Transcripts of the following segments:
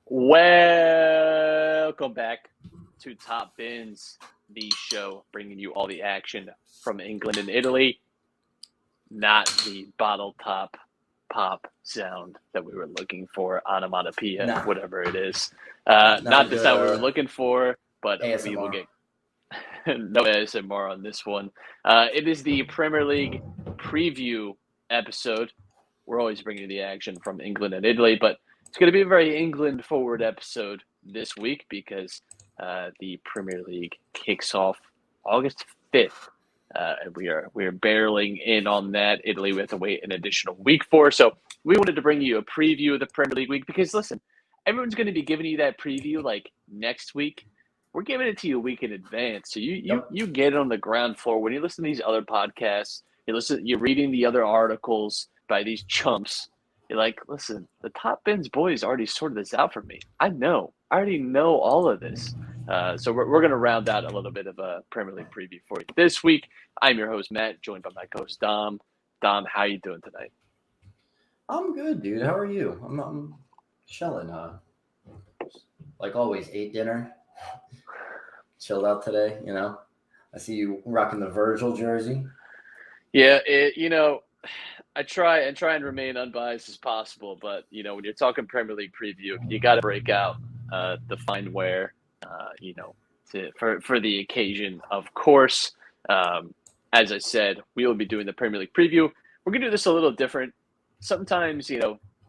Welcome back to Top Bins, the show bringing you all the action from England and Italy, not the bottle top pop sound that we were looking for, onomatopoeia, Nah. whatever it is. Not Not a the good, sound we were looking for, but we will ASMR. get no ASMR on this one. It is the Premier League preview episode. We're always bringing you the action from England and Italy, but it's going to be a very England-forward episode this week because the Premier League kicks off August 5th. And we are barreling in on that. Italy, we have to wait an additional week for. So we wanted to bring you a preview of the Premier League week because, listen, everyone's going to be giving you that preview like next week. We're giving it to you a week in advance. So you get it on the ground floor. When you listen to these other podcasts, you're reading the other articles by these chumps. You're like, listen, the Top Bins boys already sorted this out for me. I already know all of this. So we're going to round out a little bit of a Premier League preview for you this week. I'm your host, Matt, joined by my co-host, Dom. Dom, how you doing tonight? I'm good, dude. How are you? I'm chilling. Like always, ate dinner, chilled out today. I see you rocking the Virgil jersey. Yeah, I try and remain unbiased as possible, but when you're talking Premier League preview, you got to break out the fine wear, for the occasion. Of course, as I said, we will be doing the Premier League preview. We're gonna do this a little different. Sometimes,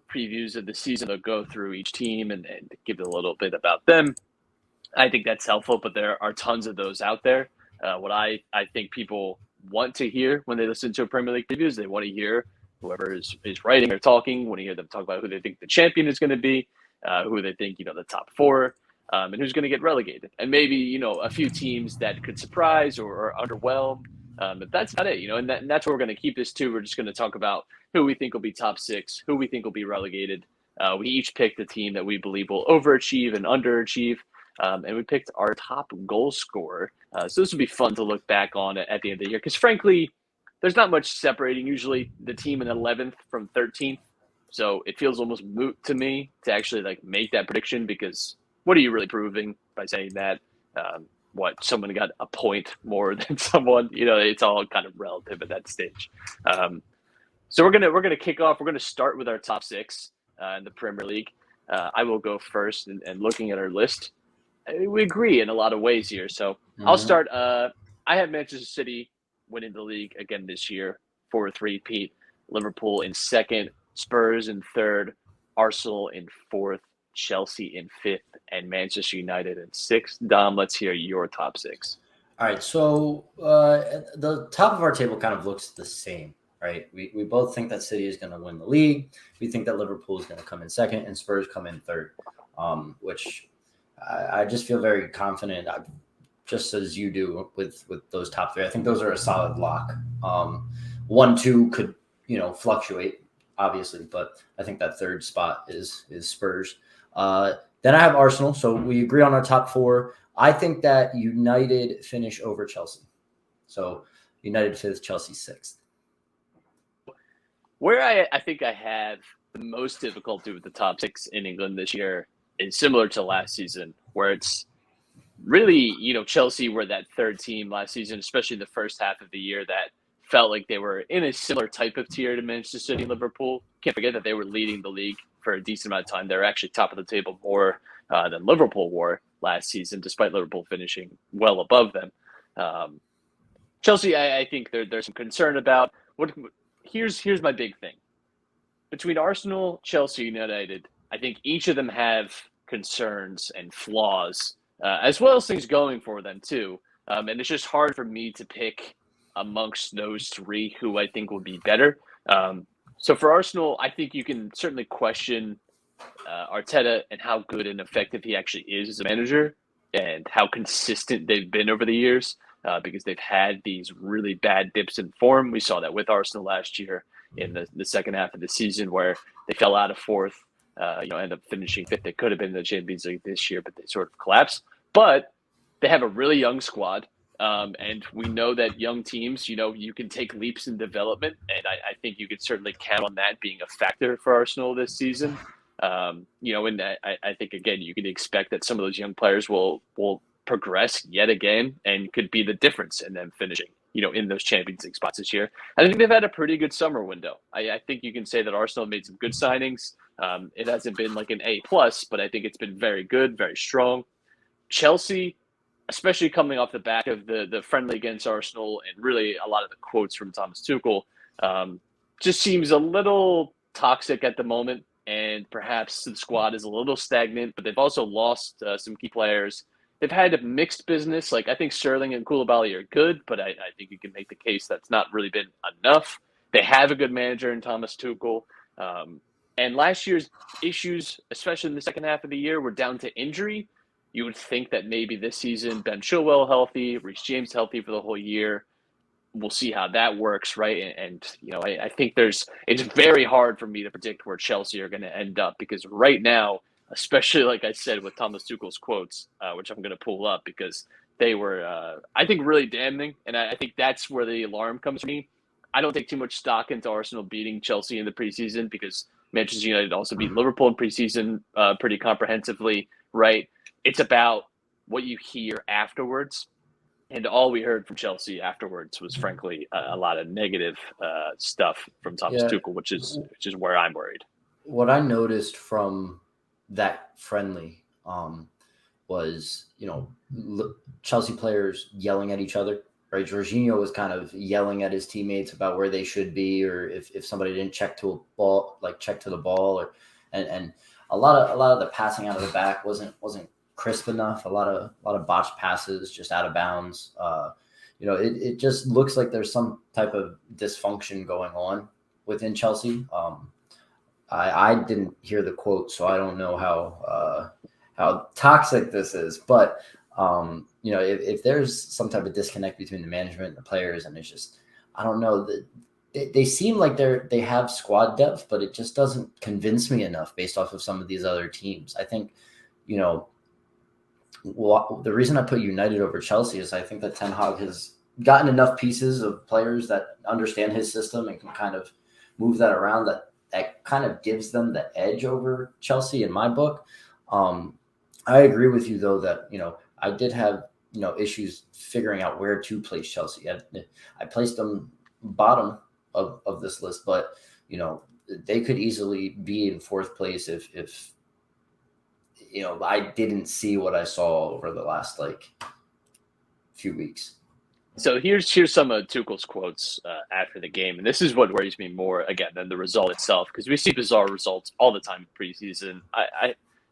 previews of the season will go through each team and give a little bit about them. I think that's helpful, but there are tons of those out there. What I think people want to hear when they listen to a Premier League preview is they want to hear whoever is writing or talking, want to hear them talk about who they think the champion is going to be, who they think, the top four, and who's going to get relegated. And maybe, a few teams that could surprise or underwhelm. But that's not it, and that's what we're going to keep this to. We're just going to talk about who we think will be top six, who we think will be relegated. We each picked a team that we believe will overachieve and underachieve. And we picked our top goal scorer. So this would be fun to look back on at the end of the year because, frankly, there's not much separating usually the team in 11th from 13th. So it feels almost moot to me to actually make that prediction because what are you really proving by saying that? Someone got a point more than someone? It's all kind of relative at that stage. So we're gonna kick off. We're gonna start with our top six in the Premier League. I will go first, and looking at our list, we agree in a lot of ways here. So I'll start. I have Manchester City winning the league again this year, 4-3 Pete. Liverpool in second, Spurs in third, Arsenal in fourth, Chelsea in fifth, and Manchester United in sixth. Dom, let's hear your top six. All right, so the top of our table kind of looks the same, right? We both think that City is going to win the league. We think that Liverpool is going to come in second and Spurs come in third, which I just feel very confident, just as you do with those top three. I think those are a solid lock. 1-2 could fluctuate, obviously, but I think that third spot is Spurs. Then I have Arsenal, so we agree on our top four. I think that United finish over Chelsea. So United fifth, Chelsea sixth. Where I think I have the most difficulty with the top six in England this year is similar to last season, where it's really, Chelsea were that third team last season, especially the first half of the year, that felt like they were in a similar type of tier to Manchester City and Liverpool. Can't forget that they were leading the league for a decent amount of time. They're actually top of the table more than Liverpool were last season, despite Liverpool finishing well above them. Chelsea, I think there's some concern about. Here's my big thing. Between Arsenal, Chelsea, United, I think each of them have concerns and flaws, as well as things going for them too. And it's just hard for me to pick amongst those three who I think would be better. So for Arsenal, I think you can certainly question Arteta and how good and effective he actually is as a manager and how consistent they've been over the years, because they've had these really bad dips in form. We saw that with Arsenal last year in the second half of the season where they fell out of fourth, end up finishing fifth. They could have been in the Champions League this year, but they sort of collapsed. But they have a really young squad. And we know that young teams, you can take leaps in development. And I think you could certainly count on that being a factor for Arsenal this season. And I think, again, you can expect that some of those young players will progress yet again and could be the difference in them finishing, in those Champions League spots this year. I think they've had a pretty good summer window. I think you can say that Arsenal made some good signings. It hasn't been like an A+, but I think it's been very good, very strong. Chelsea, especially coming off the back of the friendly against Arsenal and really a lot of the quotes from Thomas Tuchel, just seems a little toxic at the moment. And perhaps the squad is a little stagnant, but they've also lost some key players. They've had a mixed business. Like, I think Sterling and Koulibaly are good, but I think you can make the case that's not really been enough. They have a good manager in Thomas Tuchel. And last year's issues, especially in the second half of the year, were down to injury. You would think that maybe this season, Ben Chilwell healthy, Reece James healthy for the whole year. We'll see how that works, right? And I think it's very hard for me to predict where Chelsea are going to end up, because right now, especially like I said with Thomas Tuchel's quotes, which I'm going to pull up because they were, I think, really damning. And I think that's where the alarm comes for me. I don't take too much stock into Arsenal beating Chelsea in the preseason, because Manchester United also beat Liverpool in preseason pretty comprehensively, right? It's about what you hear afterwards. And all we heard from Chelsea afterwards was, frankly, a lot of negative stuff from Thomas Tuchel, which is where I'm worried. What I noticed from that friendly was, Chelsea players yelling at each other, right? Jorginho was kind of yelling at his teammates about where they should be, or if somebody didn't check to the ball, and a lot of the passing out of the back wasn't crisp enough. A lot of botched passes, just out of bounds. It just looks like there's some type of dysfunction going on within Chelsea. I didn't hear the quote, so I don't know how toxic this is. But if there's some type of disconnect between the management and the players, and it's just, I don't know, they seem like they have squad depth, but it just doesn't convince me enough based off of some of these other teams. I think, the reason I put United over Chelsea is I think that Ten Hag has gotten enough pieces of players that understand his system and can kind of move that around, that kind of gives them the edge over Chelsea in my book. I agree with you, though, that, I did have, issues figuring out where to place Chelsea. I placed them bottom of this list, but, they could easily be in fourth place if I didn't see what I saw over the last few weeks. So here's some of Tuchel's quotes after the game, and this is what worries me more, again, than the result itself, because we see bizarre results all the time in preseason.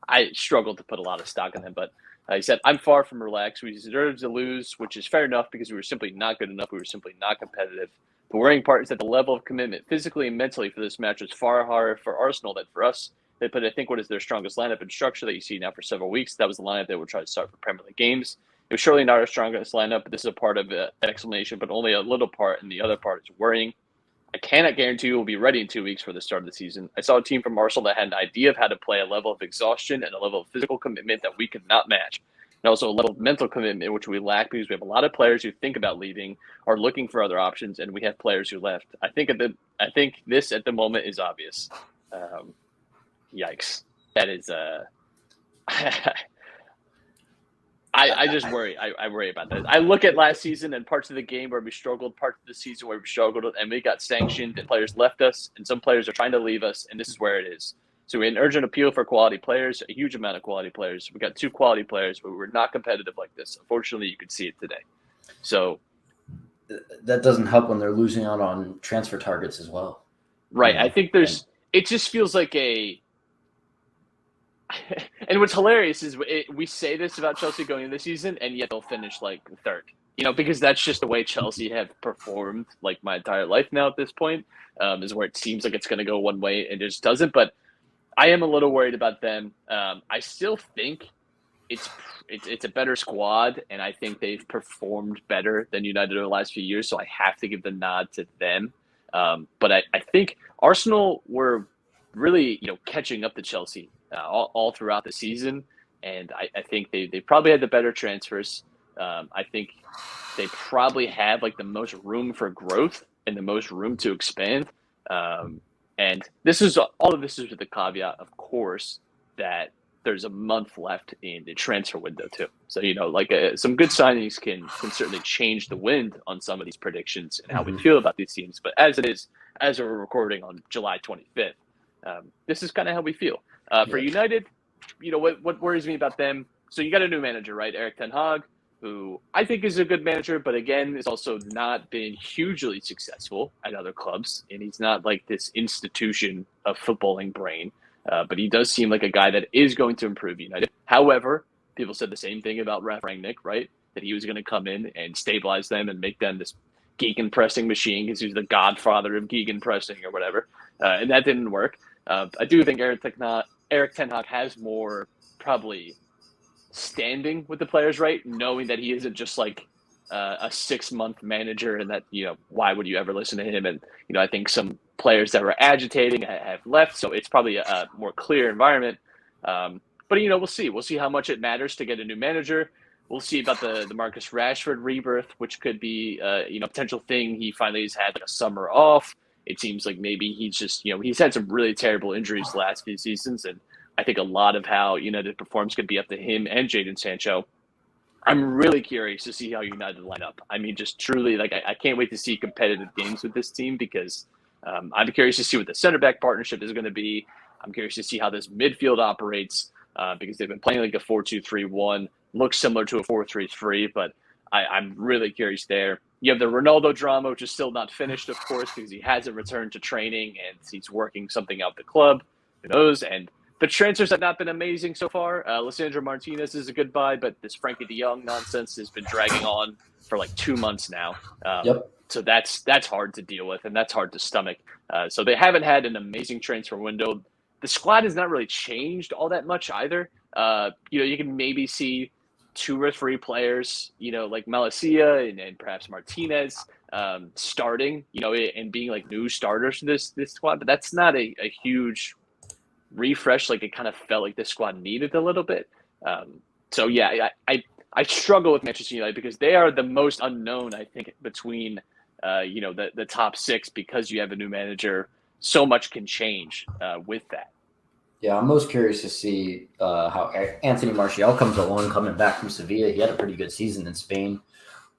I struggle to put a lot of stock in him, but he said, "I'm far from relaxed. We deserve to lose, which is fair enough because we were simply not good enough. We were simply not competitive. The worrying part is that the level of commitment physically and mentally for this match was far harder for Arsenal than for us. They put, I think, what is their strongest lineup and structure that you see now for several weeks. That was the lineup they would try to start for Premier League games. It was surely not our strongest lineup, but this is a part of an explanation, but only a little part, and the other part is worrying. I cannot guarantee we'll be ready in 2 weeks for the start of the season. I saw a team from Arsenal that had an idea of how to play, a level of exhaustion and a level of physical commitment that we could not match, and also a level of mental commitment which we lack because we have a lot of players who think about leaving, are looking for other options, and we have players who left. I think this at the moment is obvious." Yikes. That is I just worry. I worry about that. I look at last season and parts of the game where we struggled, parts of the season where we struggled, and we got sanctioned, and players left us, and some players are trying to leave us, and this is where it is. So we had an urgent appeal for quality players, a huge amount of quality players. We got 2 quality players, but we're not competitive like this. Unfortunately, you could see it today. So that doesn't help when they're losing out on transfer targets as well. Right. I think it just feels like and what's hilarious is we say this about Chelsea going into the season, and yet they'll finish third. Because that's just the way Chelsea have performed my entire life now at this point, is where it seems like it's going to go one way and it just doesn't. But I am a little worried about them. I still think it's a better squad, and I think they've performed better than United over the last few years, so I have to give the nod to them. But I think Arsenal were really catching up to Chelsea all throughout the season, and I think they probably had the better transfers. I think they probably have the most room for growth and the most room to expand. And all of this is with the caveat, of course, that there's a month left in the transfer window too. So, some good signings can certainly change the wind on some of these predictions and how we feel about these teams. But as we're recording on July 25th, this is kind of how we feel. For United, what worries me about them? So you got a new manager, right? Erik ten Hag, who I think is a good manager, but again, has also not been hugely successful at other clubs. And he's not like this institution of footballing brain. But he does seem like a guy that is going to improve United. However, people said the same thing about Ralf Rangnick, right? That he was going to come in and stabilize them and make them this gegenpressing machine because he's the godfather of gegenpressing or whatever. And that didn't work. I do think Erik ten Hag has more probably standing with the players, right? Knowing that he isn't just like a 6-month manager and that, why would you ever listen to him? And, I think some players that were agitating have left. So it's probably a more clear environment. But, we'll see. We'll see how much it matters to get a new manager. We'll see about the Marcus Rashford rebirth, which could be, a potential thing. He finally has had like a summer off. It seems like maybe he's just, he's had some really terrible injuries the last few seasons. And I think a lot of how United performs could be up to him and Jadon Sancho. I'm really curious to see how United line up. I mean, just truly, I can't wait to see competitive games with this team because I'm curious to see what the center back partnership is going to be. I'm curious to see how this midfield operates because they've been playing like a 4-2-3-1, looks similar to a 4-3-3, but I'm really curious there. You have the Ronaldo drama, which is still not finished, of course, because he hasn't returned to training and he's working something out the club. Who knows? And the transfers have not been amazing so far. Lisandro Martinez is a good buy, but this Frankie de Jong nonsense has been dragging on for like 2 months now. So that's hard to deal with, and that's hard to stomach. So they haven't had an amazing transfer window. The squad has not really changed all that much either. You can maybe see 2 or 3 players, like Malacia and perhaps Martinez starting, and being like new starters for this squad. But that's not a huge refresh. Like it kind of felt like this squad needed a little bit. I struggle with Manchester United because they are the most unknown, I think, between the top 6 because you have a new manager. So much can change with that. Yeah, I'm most curious to see how Anthony Martial comes along coming back from Sevilla. He had a pretty good season in Spain.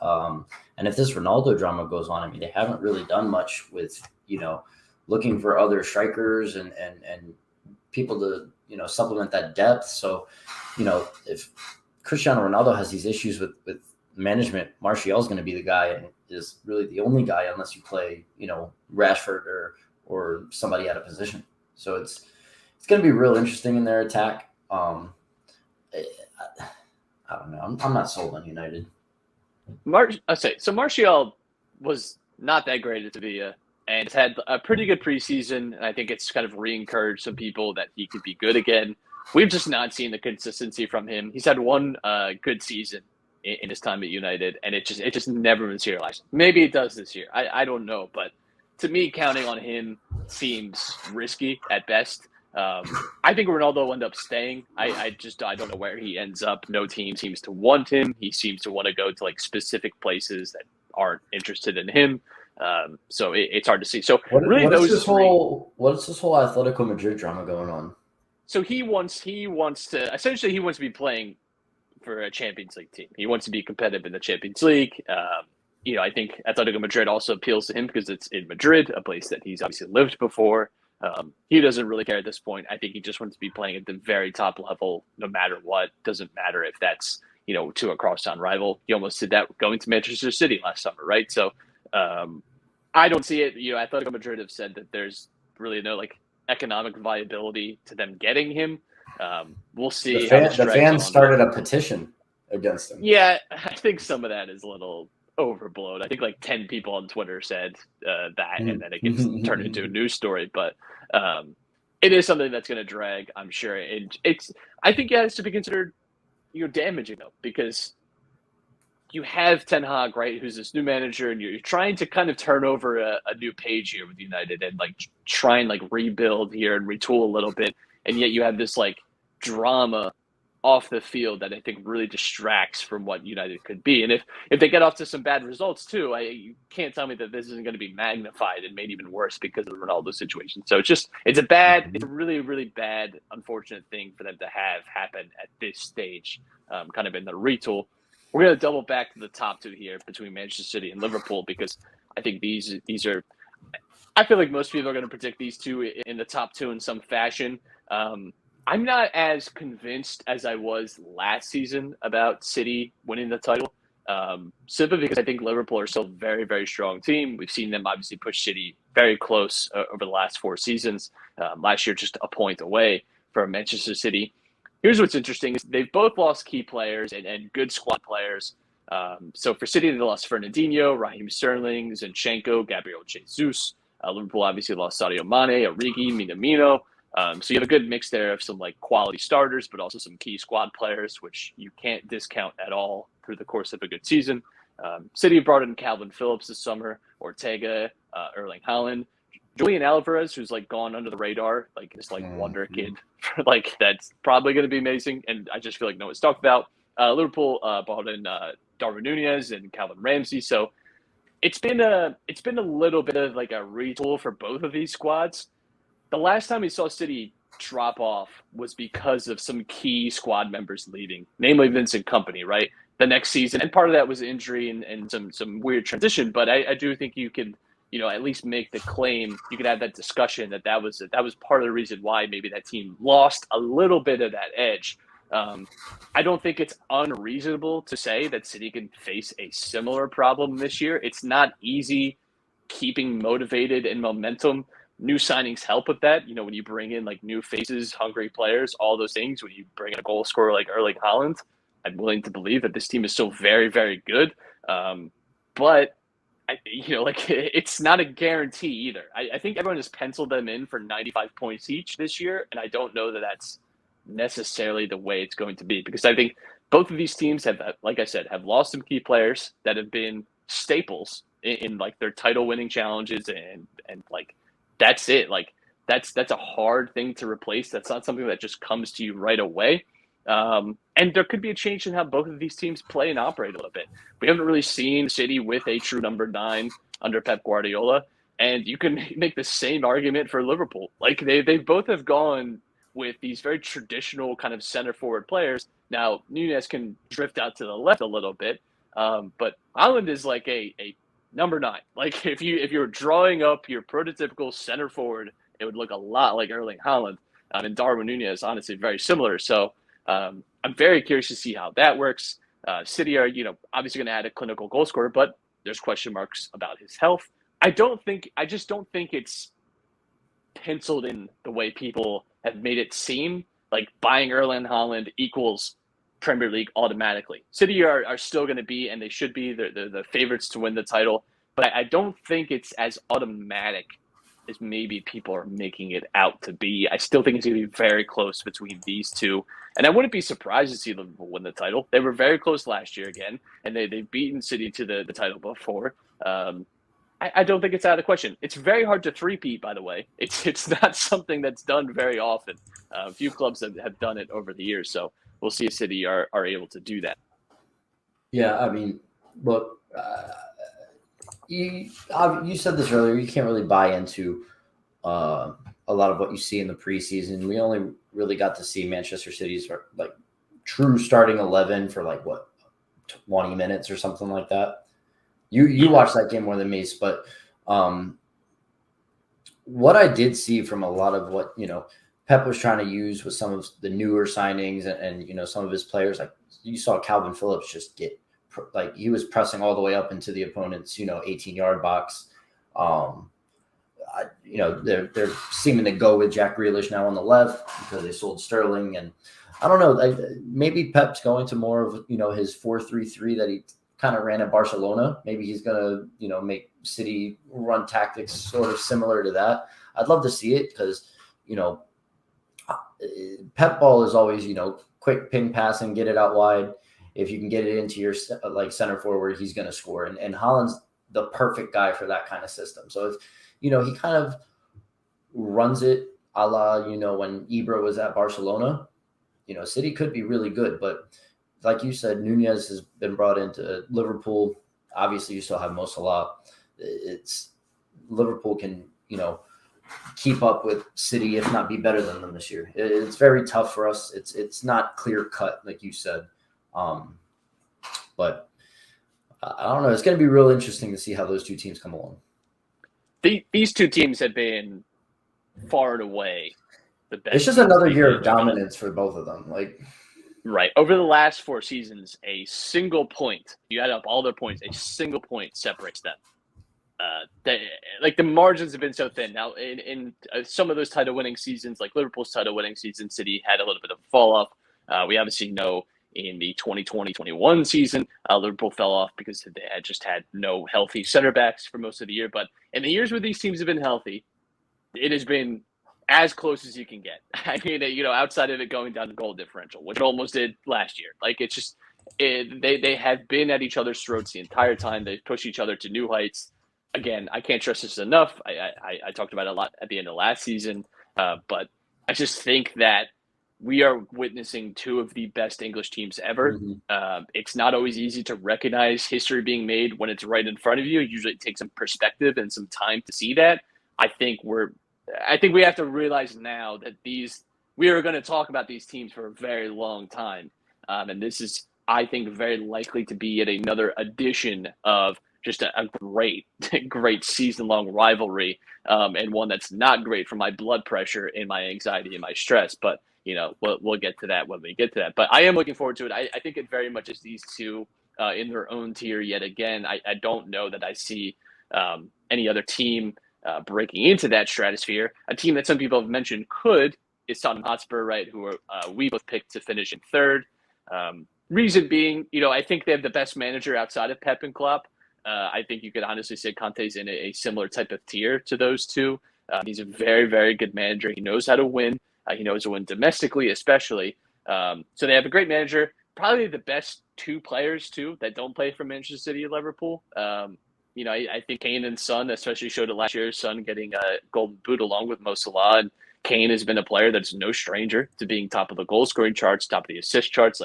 And if this Ronaldo drama goes on, I mean, they haven't really done much with, looking for other strikers and people to, supplement that depth. So, if Cristiano Ronaldo has these issues with management, Martial is going to be the guy and is really the only guy unless you play, Rashford or somebody out of position. So it's going to be real interesting in their attack. I don't know. I'm not sold on United. So Martial was not that great at Sevilla and has had a pretty good preseason. And I think it's kind of re-encouraged some people that he could be good again. We've just not seen the consistency from him. He's had one good season in his time at United, and it just never materialized. Maybe it does this year. I don't know, but to me, counting on him seems risky at best. I think Ronaldo will end up staying. I don't know where he ends up. No team seems to want him. He seems to want to go to like specific places that aren't interested in him. So it's hard to see. So what is this whole Atletico Madrid drama going on? So he wants to be playing for a Champions League team. He wants to be competitive in the Champions League. I think Atletico Madrid also appeals to him because it's in Madrid, a place that he's obviously lived before. He doesn't really care at this point. I think he just wants to be playing at the very top level, no matter what. Doesn't matter if that's, to a crosstown rival. He almost did that going to Manchester City last summer, right? So I don't see it. Atletico Madrid have said that there's really no economic viability to them getting him. We'll see. The fans started a petition against him. Yeah, I think some of that is a little overblown. I think 10 people on Twitter said that, and then it gets turned into a news story. But it is something that's going to drag, I'm sure. I think it has to be considered, damaging though, because you have Ten Hag, right, who's this new manager, and you're trying to kind of turn over a new page here with United and try and rebuild here and retool a little bit, and yet you have this drama off the field that I think really distracts from what United could be. And if they get off to some bad results too, you can't tell me that this isn't going to be magnified and made even worse because of the Ronaldo situation. So it's a really, really bad, unfortunate thing for them to have happen at this stage, kind of in the retool. We're going to double back to the top two here between Manchester City and Liverpool because I think these are. I feel like most people are going to predict these two in the top two in some fashion. I'm not as convinced as I was last season about City winning the title, simply because I think Liverpool are still a very, very strong team. We've seen them obviously push City very close over the last 4 seasons. Last year, just a point away from Manchester City. Here's what's interesting is they've both lost key players and good squad players. So for City, they lost Fernandinho, Raheem Sterling, Zinchenko, Gabriel Jesus. Liverpool obviously lost Sadio Mane, Origi, Minamino. So you have a good mix there of some like quality starters, but also some key squad players, which you can't discount at all through the course of a good season. City brought in Calvin Phillips this summer, Ortega, Erling Haaland, Julian Alvarez, who's like gone under the radar, like this like wonder kid, like that's probably going to be amazing. And I just feel like no one's talked about. Liverpool brought in Darwin Nunez and Calvin Ramsey, so it's been a little bit of like a retool for both of these squads. The last time we saw City drop off was because of some key squad members leaving, namely Vincent Kompany, right? The next season. And part of that was injury and some weird transition. But I do think you could, at least make the claim, you could have that discussion that was part of the reason why maybe that team lost a little bit of that edge. I don't think it's unreasonable to say that City can face a similar problem this year. It's not easy keeping motivated and momentum. New signings help with that. When you bring in like new faces, hungry players, all those things, when you bring in a goal scorer like Erling Haaland, I'm willing to believe that this team is still very, very good. But it's not a guarantee either. I think everyone has penciled them in for 95 points each this year. And I don't know that that's necessarily the way it's going to be, because I think both of these teams have, like I said, have lost some key players that have been staples in like their title winning challenges and like, that's it. Like that's a hard thing to replace. That's not something that just comes to you right away. And there could be a change in how both of these teams play and operate a little bit. We haven't really seen City with a true number 9 under Pep Guardiola, and you can make the same argument for Liverpool. Like they both have gone with these very traditional kind of center forward players. Now Nunez can drift out to the left a little bit, but Haaland is like a number 9. Like if you're drawing up your prototypical center forward, it would look a lot like Erling Haaland. And Darwin Nunez, honestly, very similar. So I'm very curious to see how that works. City are, obviously going to add a clinical goal scorer, but there's question marks about his health. I just don't think it's penciled in the way people have made it seem. Like buying Erling Haaland equals Premier League automatically. City are still going to be, and they should be, the favorites to win the title. But I don't think it's as automatic as maybe people are making it out to be. I still think it's going to be very close between these two. And I wouldn't be surprised to see Liverpool win the title. They were very close last year again, and they've beaten City to the title before. I don't think it's out of the question. It's very hard to three-peat, by the way. It's not something that's done very often. A few clubs have done it over the years, so we'll see if City are able to do that. Yeah, I mean, look, you said this earlier. You can't really buy into a lot of what you see in the preseason. We only really got to see Manchester City's like true starting 11 for like 20 minutes or something like that. You watched that game more than me, but what I did see from a lot of what Pep was trying to use with some of the newer signings and some of his players, like you saw Calvin Phillips just get like he was pressing all the way up into the opponent's 18-yard box. They're seeming to go with Jack Grealish now on the left because they sold Sterling, and I don't know, maybe Pep's going to more of his 4-3-3 that he kind of ran at Barcelona. Maybe he's going to, make City run tactics sort of similar to that. I'd love to see it because, Pep ball is always, quick ping passing, get it out wide. If you can get it into your like center forward, he's going to score. And Haaland's the perfect guy for that kind of system. So if, he kind of runs it a la, when Ibra was at Barcelona, City could be really good, but like you said, Nunez has been brought into Liverpool. Obviously, you still have Mo Salah. It's Liverpool can, keep up with City, if not be better than them this year. It's very tough for us. It's not clear cut, like you said. But I don't know. It's going to be real interesting to see how those two teams come along. These two teams have been far and away the best. It's just another year of dominance for both of them. Right. Over the last 4 seasons, a single point, you add up all their points, a single point separates them. The margins have been so thin. Now, in some of those title-winning seasons, like Liverpool's title-winning season, City had a little bit of a fall-off. We obviously know in the 2020-21 season, Liverpool fell off because they had just had no healthy center backs for most of the year. But in the years where these teams have been healthy, it has been as close as you can get. I mean, outside of it going down the goal differential, which it almost did last year. It's just they have been at each other's throats the entire time. They push each other to new heights. Again, I can't stress this enough. I talked about it a lot at the end of last season, but I just think that we are witnessing 2 of the best English teams ever. Mm-hmm. It's not always easy to recognize history being made when it's right in front of you. Usually it takes some perspective and some time to see that. I think we have to realize now that we are going to talk about these teams for a very long time. And this is, I think, very likely to be yet another edition of just a great season-long rivalry, and one that's not great for my blood pressure and my anxiety and my stress. But, we'll get to that when we get to that. But I am looking forward to it. I think it very much is these two in their own tier yet again. I don't know that I see any other team breaking into that stratosphere. A team that some people have mentioned is Tottenham Hotspur, right, who we both picked to finish in third. Reason being, I think they have the best manager outside of Pep and Klopp. I think you could honestly say Conte's in a similar type of tier to those two. He's a very, very good manager. He knows how to win. He knows how to win domestically, especially. So they have a great manager. Probably the best 2 players, too, that don't play for Manchester City and Liverpool. I think Kane and Son especially showed it last year. Son getting a golden boot along with Mo Salah. And Kane has been a player that's no stranger to being top of the goal-scoring charts, top of the assist charts.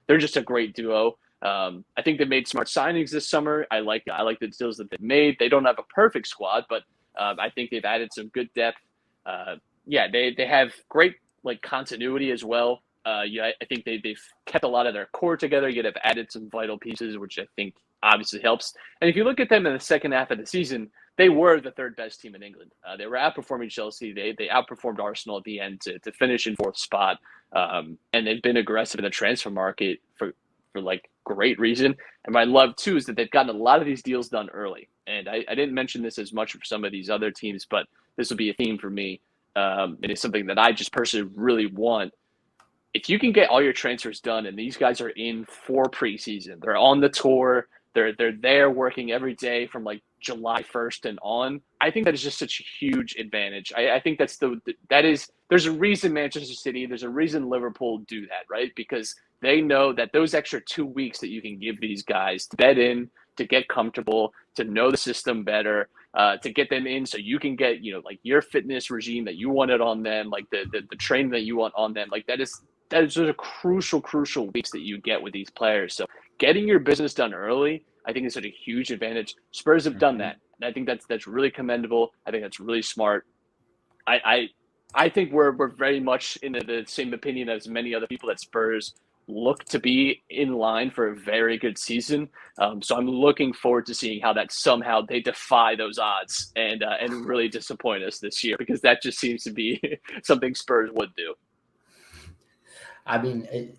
They're just a great duo. I think they made smart signings this summer. I like the deals that they've made. They don't have a perfect squad, but I think they've added some good depth. They have great continuity as well. I think they've kept a lot of their core together, yet have added some vital pieces, which I think obviously helps. And if you look at them in the second half of the season, they were the 3rd best team in England. They were outperforming Chelsea. They outperformed Arsenal at the end to finish in 4th spot. And they've been aggressive in the transfer market for great reason. And what I love too is that they've gotten a lot of these deals done early. And I didn't mention this as much for some of these other teams, but this will be a theme for me. And it's something that I just personally really want. If you can get all your transfers done, and these guys are in for preseason, they're on the tour, they're there working every day from July 1st and on. I think that is just such a huge advantage. I think there's a reason Manchester City, there's a reason Liverpool do that, right? Because they know that those extra 2 weeks that you can give these guys to bed in, to get comfortable, to know the system better, to get them in so you can get, your fitness regime that you wanted on them, the training that you want on them. Those are crucial weeks that you get with these players. So getting your business done early, I think is such a huge advantage. Spurs have done that. And I think that's really commendable. I think that's really smart. I think we're very much in the same opinion as many other people that Spurs look to be in line for a very good season. So I'm looking forward to seeing how that somehow they defy those odds and really disappoint us this year, because that just seems to be something Spurs would do. I mean,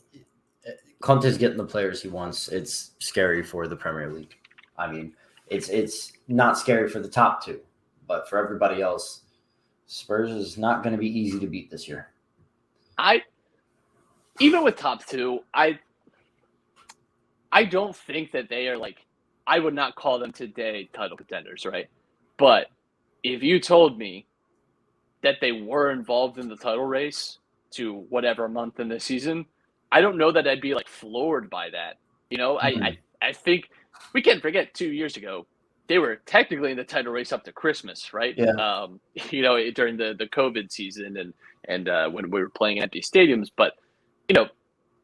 Conte's getting the players he wants. It's scary for the Premier League. I mean, it's not scary for the top 2, but for everybody else, Spurs is not going to be easy to beat this year. Even with top 2, I don't think that they are I would not call them today title contenders, right? But if you told me that they were involved in the title race to whatever month in the season, I don't know that I'd be floored by that. I think we can't forget 2 years ago, they were technically in the title race up to Christmas, right? Yeah. During the COVID season and when we were playing empty stadiums, but you know,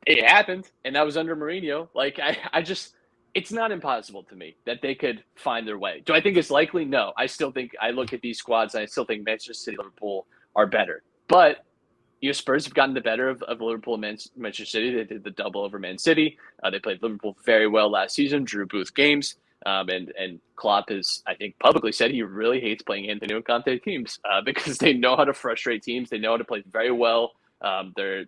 it happened, and that was under Mourinho. Like, I just, it's not impossible to me that they could find their way. Do I think it's likely? No. I still think, I look at these squads, and I still think Manchester City, Liverpool are better. But, Spurs have gotten the better of Liverpool and Manchester City. They did the double over Man City. They played Liverpool very well last season, drew both games. And Klopp has, I think, publicly said he really hates playing Antonio Conte teams because they know how to frustrate teams. They know how to play very well. They're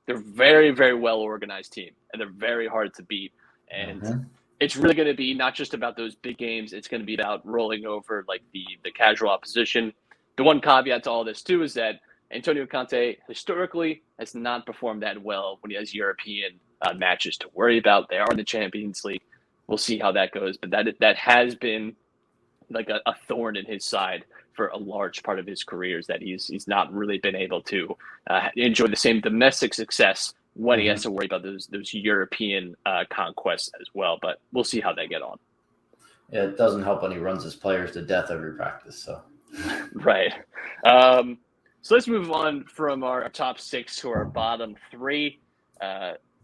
very, very well organized team, and they're very hard to beat. And it's really going to be not just about those big games. It's going to be about rolling over like the casual opposition. The one caveat to all this too is that Antonio Conte historically has not performed that well when he has European matches to worry about. They are in the Champions League. We'll see how that goes, but that has been like a thorn in his side for a large part of his career, is that he's not really been able to enjoy the same domestic success when he has to worry about those European conquests as well. But we'll see how they get on. Yeah, it doesn't help when he runs his players to death every practice. So, right. So let's move on from our top 6 to our bottom 3.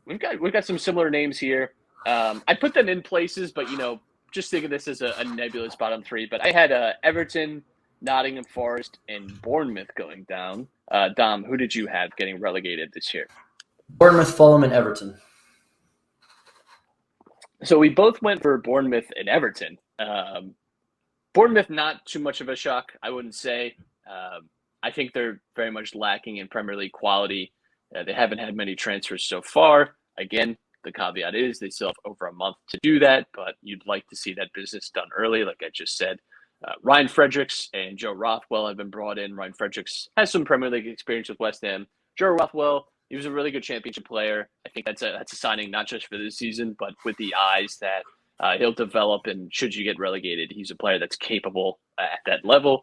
We've got some similar names here. I put them in places, but just think of this as a nebulous bottom 3. But I had Everton, Nottingham Forest, and Bournemouth going down. Dom, who did you have getting relegated this year? Bournemouth, Fulham, and Everton. So we both went for Bournemouth and Everton. Bournemouth, not too much of a shock, I wouldn't say. I think they're very much lacking in Premier League quality. They haven't had many transfers so far. Again, the caveat is they still have over a month to do that, but you'd like to see that business done early, like I just said. Ryan Fredericks and Joe Rothwell have been brought in. Ryan Fredericks has some Premier League experience with West Ham. Joe Rothwell, he was a really good championship player. I think that's a signing not just for this season, but with the eyes that he'll develop. And should you get relegated, he's a player that's capable at that level.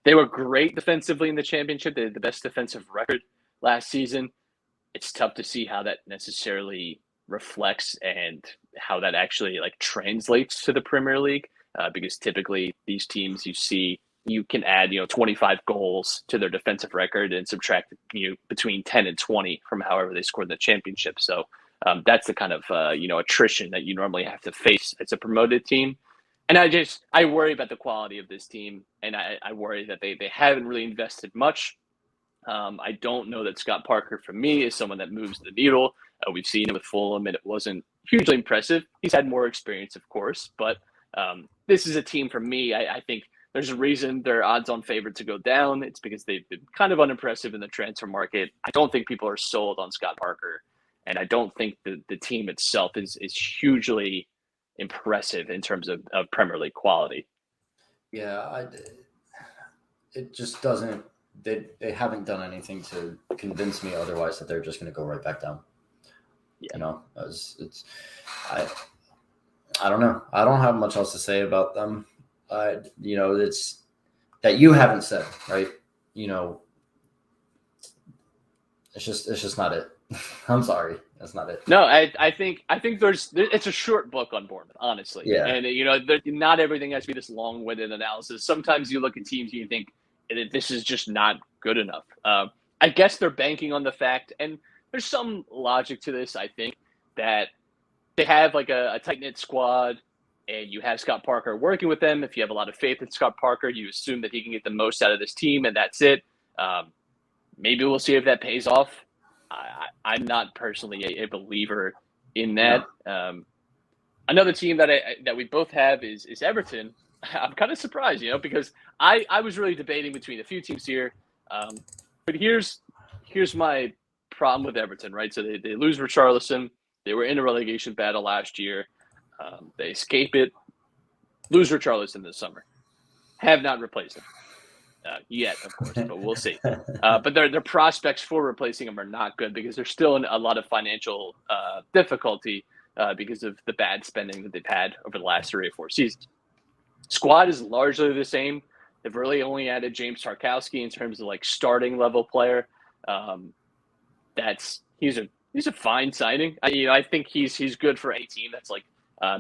They were great defensively in the championship. They had the best defensive record last season. It's tough to see how that necessarily reflects and how that actually translates to the Premier League, because typically these teams you can add 25 goals to their defensive record and subtract between 10 and 20 from however they scored in the championship. So that's the kind of attrition that you normally have to face as a promoted team. And I worry about the quality of this team, and I worry that they haven't really invested much. I don't know that Scott Parker, for me, is someone that moves the needle. We've seen it with Fulham, and it wasn't hugely impressive. He's had more experience, of course, but this is a team, for me, I think there's a reason they're odds-on favorite to go down. It's because they've been kind of unimpressive in the transfer market. I don't think people are sold on Scott Parker, and I don't think the team itself is hugely impressive in terms of Premier League quality. Yeah, it just doesn't. They haven't done anything to convince me otherwise that they're just going to go right back down. Yeah. I don't know. I don't have much else to say about them. It's that you haven't said, right? It's just not it. I'm sorry. That's not it. No, I think it's a short book on Bournemouth, honestly. Yeah. And not everything has to be this long-winded analysis. Sometimes you look at teams and you think this is just not good enough. I guess they're banking on the fact, and there's some logic to this, I think, that they have a tight-knit squad, and you have Scott Parker working with them. If you have a lot of faith in Scott Parker, you assume that he can get the most out of this team, and that's it. Maybe we'll see if that pays off. I'm not personally a believer in that. No. Another team that we both have is Everton. I'm kind of surprised, because I was really debating between a few teams here. But here's my problem with Everton, right? So they lose Richarlison. They were in a relegation battle last year. They escape it, lose Richarlison this summer. Have not replaced him yet, of course, but we'll see. But their prospects for replacing him are not good because there's still a lot of financial difficulty because of the bad spending that they've had over the last 3 or 4 seasons. Squad is largely the same. They've really only added James Tarkowski in terms of starting level player. He's a fine signing. I think he's good for a team that's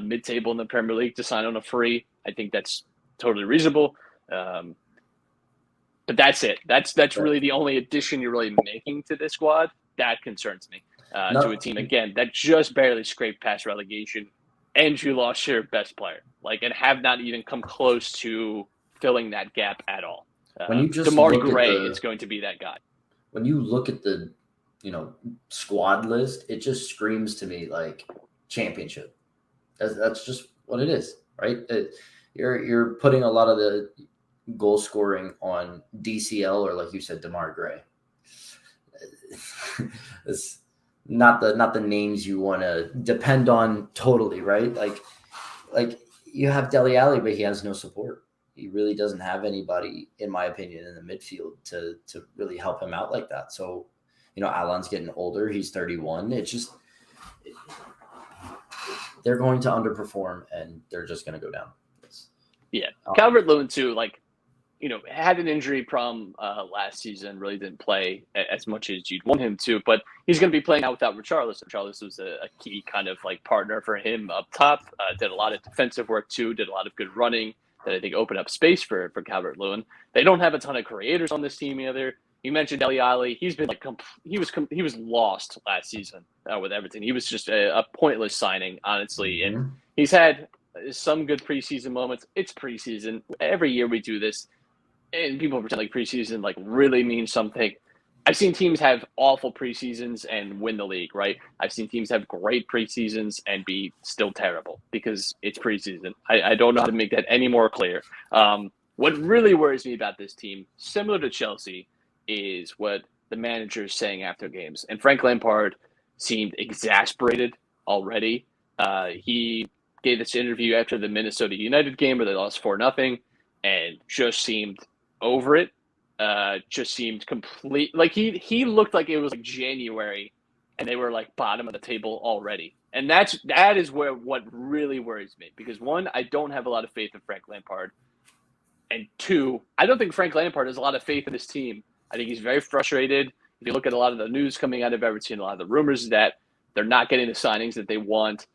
mid-table in the Premier League to sign on a free. I think that's totally reasonable. But that's it. That's really the only addition you're really making to this squad. that concerns me No. to a team, again, that just barely scraped past relegation, and you lost your best player, and have not even come close to filling that gap at all. When you just Damari look at Gray the- is going to be that guy. When you look at the, squad list, it just screams to me like championship. That's just what it is, right? You're putting a lot of the goal scoring on DCL or, like you said, Damari Gray. It's not the names you want to depend on totally, right? Like you have Dele Alli, but he has no support. He really doesn't have anybody, in my opinion, in the midfield to really help him out like that. So, Alan's getting older. He's 31. It's just they're going to underperform, and they're just going to go down. Yeah, Calvert-Lewin too. Had an injury problem last season. Really didn't play as much as you'd want him to. But he's going to be playing out without Richarlison. Richarlison was a key kind of partner for him up top. Did a lot of defensive work too. Did a lot of good running that I think opened up space for Calvert-Lewin. They don't have a ton of creators on this team either. You mentioned Dele Alli. He's been he was lost last season with Everton. He was just a pointless signing, honestly. And he's had some good preseason moments. It's preseason. Every year we do this, and people pretend preseason really means something. I've seen teams have awful preseasons and win the league, right? I've seen teams have great preseasons and be still terrible because it's preseason. I don't know how to make that any more clear. What really worries me about this team, similar to Chelsea, is what the manager is saying after games. And Frank Lampard seemed exasperated already. He gave this interview after the Minnesota United game where they lost 4-0 and just seemed over it. Just seemed complete. He looked like it was January and they were bottom of the table already. And that is what really worries me, because one, I don't have a lot of faith in Frank Lampard. And two, I don't think Frank Lampard has a lot of faith in his team. I think he's very frustrated. If you look at a lot of the news coming out of Everton, a lot of the rumors that they're not getting the signings that they want.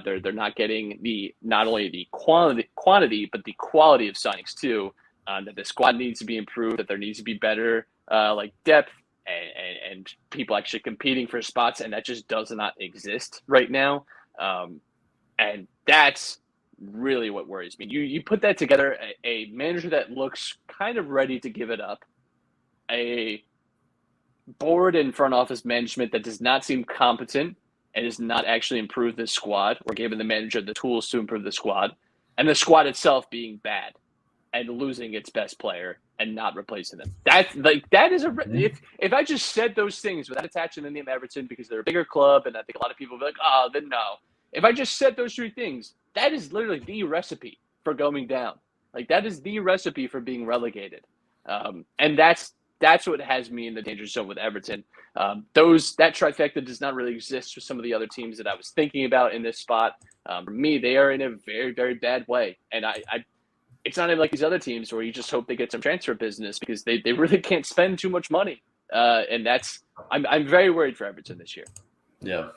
They're not getting not only the quantity, but the quality of signings too. That the squad needs to be improved, that there needs to be better depth and people actually competing for spots, and that just does not exist right now. And that's really what worries me. You put that together, a manager that looks kind of ready to give it up, a board and front office management that does not seem competent and does not actually improve the squad or giving the manager the tools to improve the squad, and the squad itself being bad and losing its best player and not replacing them. That is if I just said those things without attaching the name Everton because they're a bigger club, and I think a lot of people will be like, oh, then no. If I just said those three things, that is literally the recipe for going down. That is the recipe for being relegated. And that's what has me in the danger zone with Everton. That trifecta does not really exist for some of the other teams that I was thinking about in this spot. For me, they are in a very, very bad way. And it's not like these other teams where you just hope they get some transfer business, because they really can't spend too much money. And I'm very worried for Everton this year. Yeah.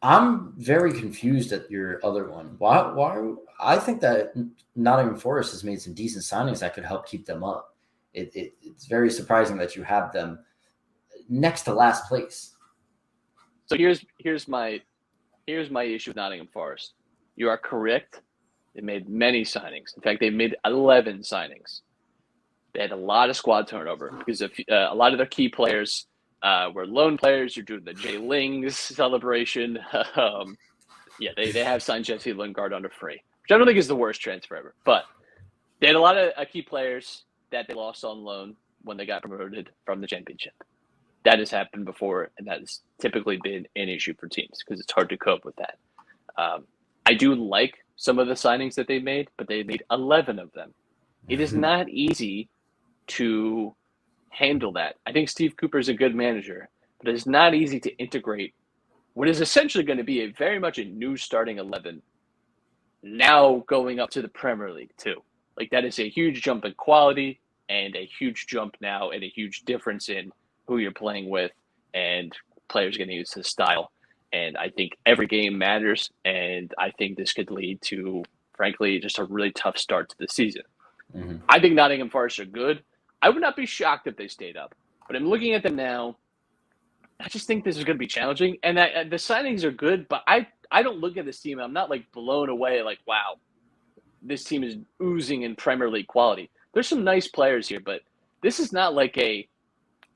I'm very confused at your other one. Why? I think that Nottingham Forest has made some decent signings that could help keep them up. It's very surprising that you have them next to last place. So here's my issue with Nottingham Forest. You are correct. They made many signings. In fact, they made 11 signings. They had a lot of squad turnover because a lot of their key players were loan players. You're doing the Jay Lings celebration. They have signed Jesse Lingard under free, which I don't think is the worst transfer ever. But they had a lot of key players that they lost on loan when they got promoted from the championship. That has happened before, and that has typically been an issue for teams because it's hard to cope with that. I do like some of the signings that they made, but they made 11 of them. It is not easy to handle that. I think Steve Cooper is a good manager, but it's not easy to integrate what is essentially going to be very much a new starting 11 now going up to the Premier League too. That is a huge jump in quality and a huge jump now and a huge difference in who you're playing with, and players getting used to the style. And I think every game matters, and I think this could lead to, frankly, just a really tough start to the season. Mm-hmm. I think Nottingham Forest are good. I would not be shocked if they stayed up, but I'm looking at them now, I just think this is going to be challenging, and the signings are good, but I don't look at this team. I'm not like blown away. Like, wow, this team is oozing in Premier League quality. There's some nice players here, but this is not like a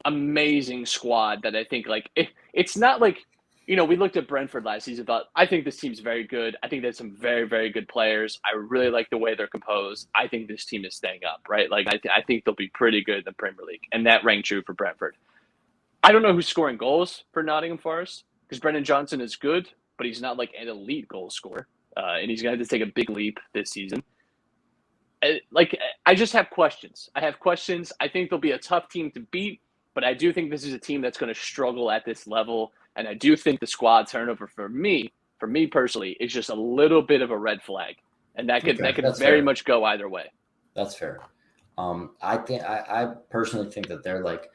amazing squad that I think like it's not like we looked at Brentford last season. Thought I think this team's very good. I think there's some very very good players. I really like the way they're composed. I think this team is staying up, right? Like I think they'll be pretty good in the Premier League, and that rang true for Brentford. I don't know who's scoring goals for Nottingham Forest because Brennan Johnson is good, but he's not like an elite goal scorer, and he's going to have to take a big leap this season. I just have questions. I have questions. I think they'll be a tough team to beat, but I do think this is a team that's going to struggle at this level, and I do think the squad turnover for me personally, is just a little bit of a red flag, and that could very much go either way. That's fair. I personally think that they're like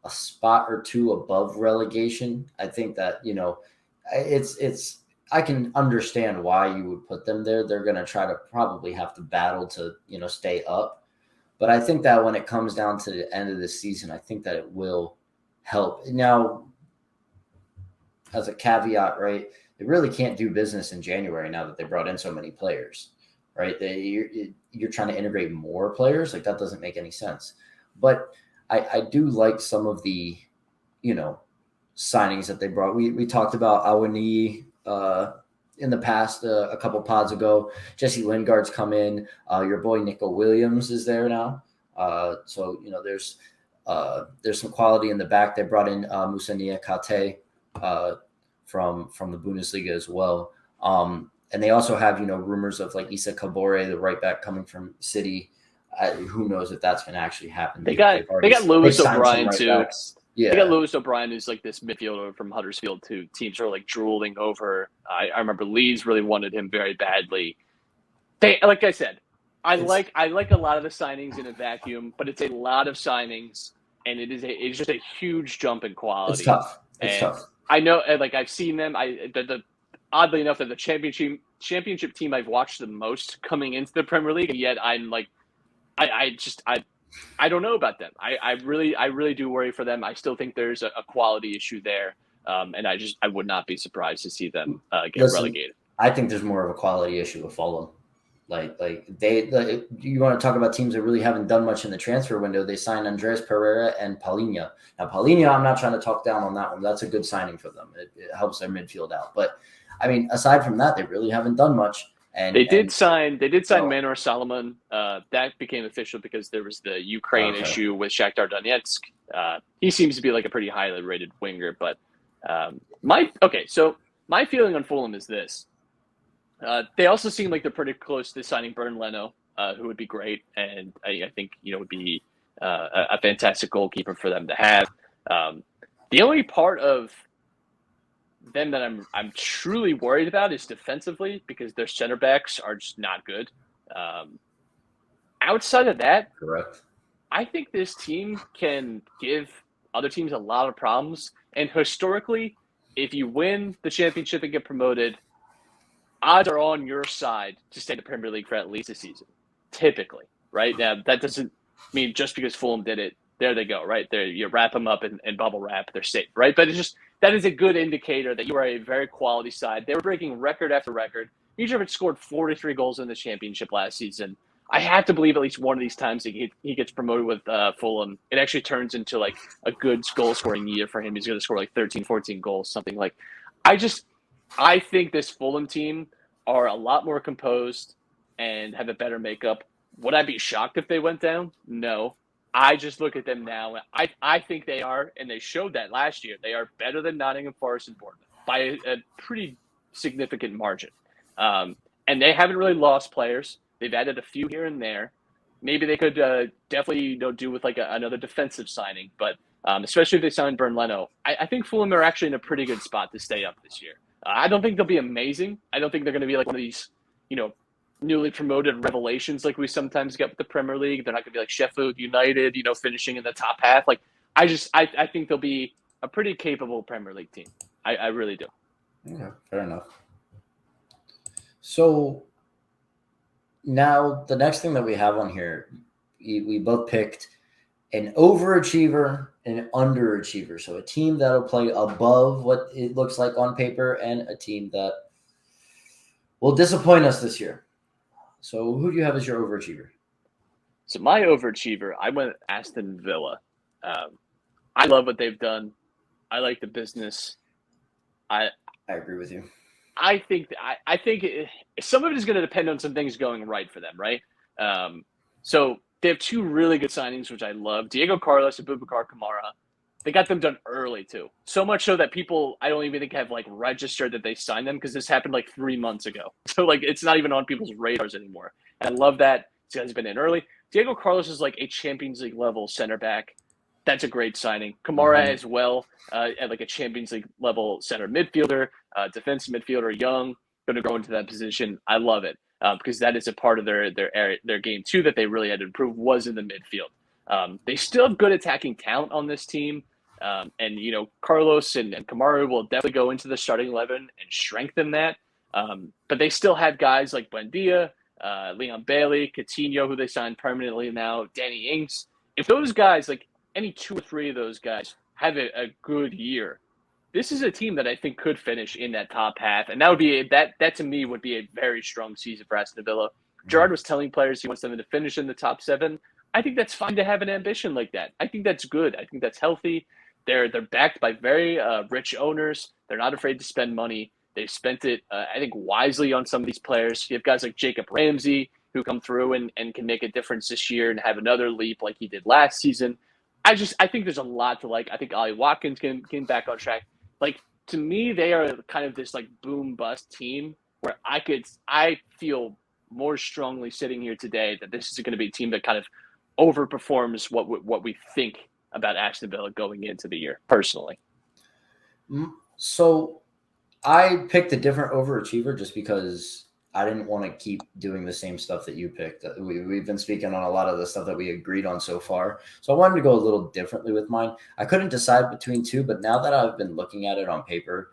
a spot or two above relegation. I think that, it's I can understand why you would put them there. They're going to try to probably have to battle to, stay up. But I think that when it comes down to the end of the season, I think that it will help. Now, as a caveat, right, they really can't do business in January now that they brought in so many players, right? You're trying to integrate more players. Like, that doesn't make any sense. But I do like some of the, signings that they brought. We talked about Awani in the past, a couple pods ago. Jesse Lingard's come in. Your boy Nico Williams is there now. So there's some quality in the back. They brought in Moussa Niakate from the Bundesliga as well. And they also have rumors of like Issa Kabore, the right back coming from City. Who knows if that's going to actually happen? They got Lewis O'Brien too. Backs. Yeah, they got Lewis O'Brien, who's like this midfielder from Huddersfield too. Teams are like drooling over. I remember Leeds really wanted him very badly. Like I said, I like a lot of the signings in a vacuum, but it's a lot of signings, and it's just a huge jump in quality. It's tough. It's tough. I know, like I've seen them. Oddly enough, they're the championship team I've watched the most coming into the Premier League, and yet I'm like, I don't know about them. I really do worry for them. I still think there's a quality issue there, and I would not be surprised to see them get relegated. I think there's more of a quality issue with Fulham. You want to talk about teams that really haven't done much in the transfer window. They signed Andres Pereira and Palhinha. Now Palhinha, I'm not trying to talk down on that one. That's a good signing for them. It helps their midfield out. But I mean, aside from that, they really haven't done much. And they did sign Manor Solomon. That became official because there was the Ukraine issue with Shakhtar Donetsk. He seems to be like a pretty highly rated winger. But my feeling on Fulham is this. They also seem like they're pretty close to signing Bernd Leno, who would be great, and I think would be a fantastic goalkeeper for them to have. The only part of them that I'm truly worried about is defensively, because their center backs are just not good. Outside of that, correct. I think this team can give other teams a lot of problems. And historically, if you win the championship and get promoted, odds are on your side to stay in the Premier League for at least a season, typically, right? Now, that doesn't mean just because Fulham did it, there they go, right? There, you wrap them up and bubble wrap, they're safe, right? But that is a good indicator that you are a very quality side. They were breaking record after record. Mitrovic scored 43 goals in the championship last season. I have to believe at least one of these times he gets promoted with Fulham, it actually turns into like a good goal-scoring year for him. He's going to score like 13, 14 goals, something like. I think this Fulham team are a lot more composed and have a better makeup. Would I be shocked if they went down? No. I just look at them now. I think they are, and they showed that last year. They are better than Nottingham Forest and Bournemouth by a pretty significant margin. And they haven't really lost players. They've added a few here and there. Maybe they could definitely do with like another defensive signing, but especially if they sign Bernd Leno. I think Fulham are actually in a pretty good spot to stay up this year. I don't think they'll be amazing. I don't think they're going to be like one of these, newly promoted revelations like we sometimes get with the Premier League. They're not going to be like Sheffield United, finishing in the top half. Like I think they'll be a pretty capable Premier League team. I really do. Okay, fair enough. So now the next thing that we have on here, we both picked an overachiever and an underachiever. So a team that'll play above what it looks like on paper and a team that will disappoint us this year. So who do you have as your overachiever? So my overachiever, I went Aston Villa. I love what they've done. I like the business. I agree with you. I think some of it is going to depend on some things going right for them, right? So they have two really good signings, which I love: Diego Carlos and Boubacar Kamara. They got them done early too, so much so that people I don't even think have like registered that they signed them because this happened like 3 months ago. So like it's not even on people's radars anymore. And I love that this guy's been in early. Diego Carlos is like a Champions League level center back. That's a great signing. Kamara as well, at like a Champions League level center midfielder, defensive midfielder, young, going to grow into that position. I love it because that is a part of their game too that they really had to improve was in the midfield. They still have good attacking talent on this team, and Carlos and Kamara will definitely go into the starting 11 and strengthen that. But they still have guys like Buendia, Leon Bailey, Coutinho, who they signed permanently now, Danny Ings. If those guys like any 2 or 3 of those guys have a good year, this is a team that I think could finish in that top half, and that would be that to me would be a very strong season for Aston Villa. Gerrard was telling players he wants them to finish in the top 7. I think that's fine to have an ambition like that. I think that's good. I think that's healthy. They're backed by very rich owners. They're not afraid to spend money. They've spent it, I think, wisely on some of these players. You have guys like Jacob Ramsey who come through and can make a difference this year and have another leap like he did last season. I think there's a lot to like. I think Ollie Watkins can back on track. Like, to me, they are kind of this like boom bust team where I feel more strongly sitting here today that this is going to be a team that kind of overperforms what we think about Aston Villa going into the year, personally. So I picked a different overachiever just because I didn't want to keep doing the same stuff that you picked. We've been speaking on a lot of the stuff that we agreed on so far. So I wanted to go a little differently with mine. I couldn't decide between two, but now that I've been looking at it on paper,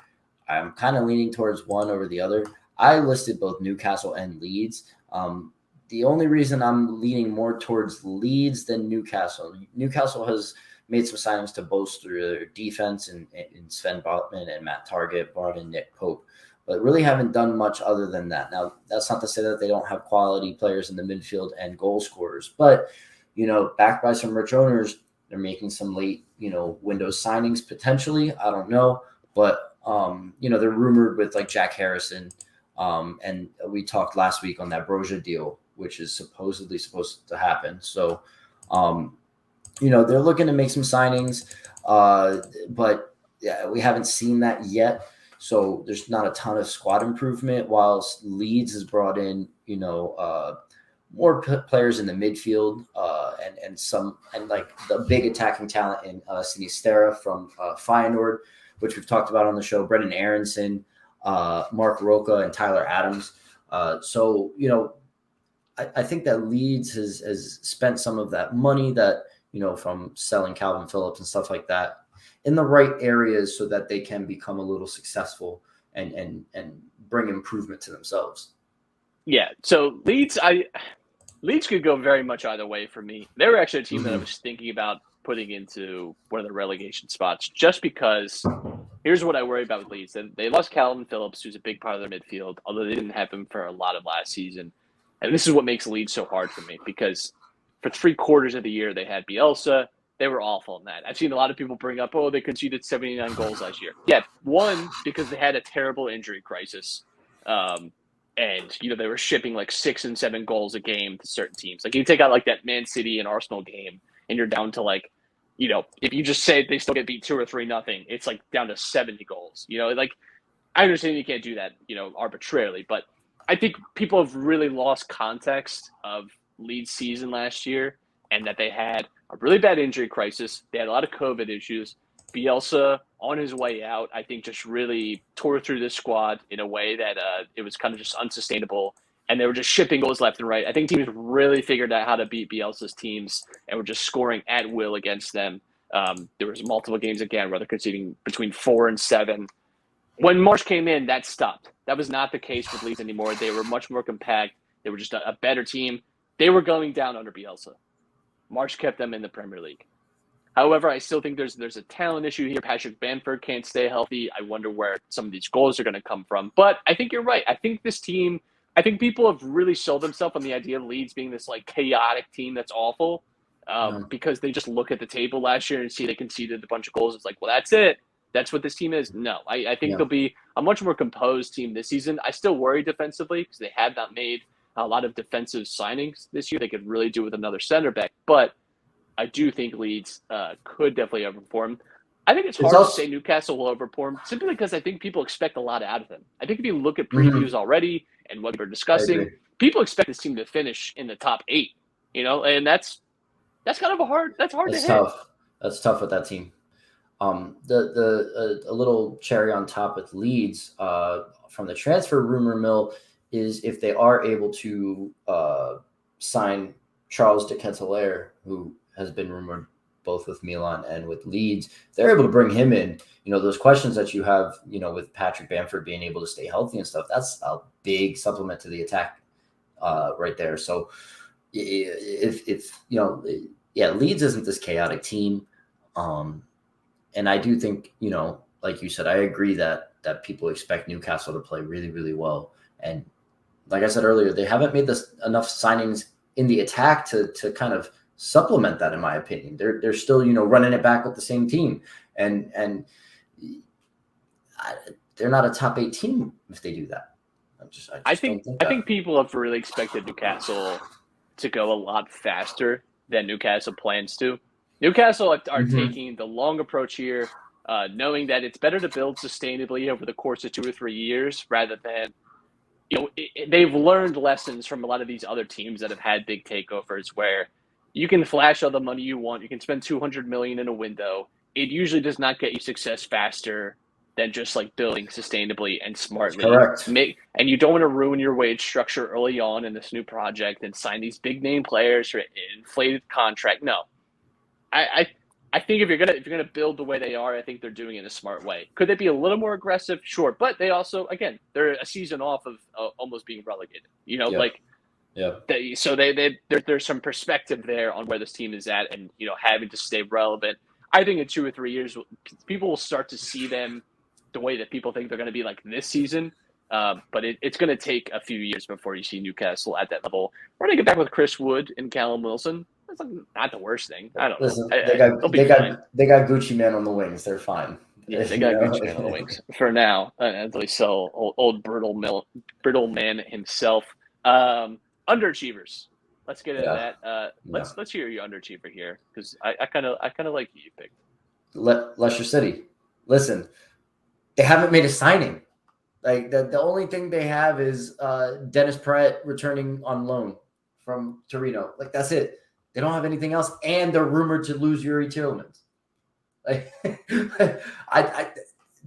I'm kind of leaning towards one over the other. I listed both Newcastle and Leeds. The only reason I'm leaning more towards Leeds than Newcastle has made some signings to bolster their defense in Sven Botman and Matt Targett, brought in Nick Pope, but really haven't done much other than that. Now, that's not to say that they don't have quality players in the midfield and goal scorers, but, backed by some rich owners, they're making some late, window signings potentially. I don't know, but, they're rumored with like Jack Harrison. And we talked last week on that Broja deal, which is supposedly supposed to happen. So, they're looking to make some signings, but yeah, we haven't seen that yet. So there's not a ton of squad improvement, whilst Leeds has brought in, more players in the midfield and like the big attacking talent in Sinistera from Feyenoord, which we've talked about on the show, Brendan Aronson, Mark Roca, and Tyler Adams. So I think that Leeds has spent some of that money that, from selling Calvin Phillips and stuff like that in the right areas so that they can become a little successful and bring improvement to themselves. Yeah. So Leeds could go very much either way for me. They were actually a team that I was thinking about putting into one of the relegation spots just because here's what I worry about with Leeds. They lost Calvin Phillips, who's a big part of their midfield, although they didn't have him for a lot of last season. And this is what makes Leeds so hard for me because for 3/4 of the year, they had Bielsa. They were awful in that. I've seen a lot of people bring up, they conceded 79 goals last year. Yeah, one, because they had a terrible injury crisis. And, they were shipping like 6 and 7 goals a game to certain teams. Like, you take out like that Man City and Arsenal game, and you're down to like, if you just say they still get beat 2 or 3-0, it's like down to 70 goals. Like, I understand you can't do that, arbitrarily, but I think people have really lost context of Leeds season last year and that they had a really bad injury crisis. They had a lot of COVID issues. Bielsa, on his way out, I think just really tore through this squad in a way that it was kind of just unsustainable. And they were just shipping goals left and right. I think teams really figured out how to beat Bielsa's teams and were just scoring at will against them. There was multiple games again where they're conceding between 4 and 7. When Marsh came in, that stopped. That was not the case with Leeds anymore. They were much more compact. They were just a better team. They were going down under Bielsa. Marsh kept them in the Premier League. However, I still think there's a talent issue here. Patrick Bamford can't stay healthy. I wonder where some of these goals are going to come from. But I think you're right. I think this team, I think people have really sold themselves on the idea of Leeds being this like chaotic team that's awful because they just look at the table last year and see they conceded a bunch of goals. It's like, well, that's it. That's what this team is. No, I think they'll be a much more composed team this season. I still worry defensively because they have not made a lot of defensive signings this year. They could really do with another center back. But I do think Leeds could definitely overperform. I think it's hard to say Newcastle will overperform simply because I think people expect a lot out of them. I think if you look at previews already and what we're discussing, people expect this team to finish in the top 8. And that's kind of hard to hit. That's tough with that team. A little cherry on top with Leeds from the transfer rumor mill is if they are able to sign Charles de Ketelaere, who has been rumored both with Milan and with Leeds, they're able to bring him in. Those questions that you have, with Patrick Bamford being able to stay healthy and stuff, that's a big supplement to the attack right there. So if Leeds isn't this chaotic team. And I do think, like you said, I agree that people expect Newcastle to play really, really well. And like I said earlier, they haven't made enough signings in the attack to kind of supplement that, in my opinion. They're still, running it back with the same team. And they're not a top 8 team if they do that. I think people have really expected Newcastle to go a lot faster than Newcastle plans to. Newcastle are taking the long approach here, knowing that it's better to build sustainably over the course of 2 or 3 years rather than, they've learned lessons from a lot of these other teams that have had big takeovers where you can flash all the money you want. You can spend $200 million in a window. It usually does not get you success faster than just like building sustainably and smartly. Correct. And you don't want to ruin your wage structure early on in this new project and sign these big name players for an inflated contract. No. I think if you're gonna build the way they are, I think they're doing it in a smart way. Could they be a little more aggressive? Sure, but they also, again, they're a season off of almost being relegated. So there's some perspective there on where this team is at, and having to stay relevant. I think in 2 or 3 years, people will start to see them the way that people think they're going to be like this season. But it's going to take a few years before you see Newcastle at that level. We're going to get back with Chris Wood and Callum Wilson. That's not the worst thing. I don't know. They got Gucci Man on the wings. They're fine. Yeah, they got Gucci Man on the wings for now until they sell old brittle man himself. Underachievers. Let's get into that. Let's hear your underachiever here because I kind of like who you picked. Leicester City. Listen, they haven't made a signing. Like the only thing they have is Dennis Pratt returning on loan from Torino. Like that's it. They don't have anything else, and they're rumored to lose Yuri Tielemans. Like,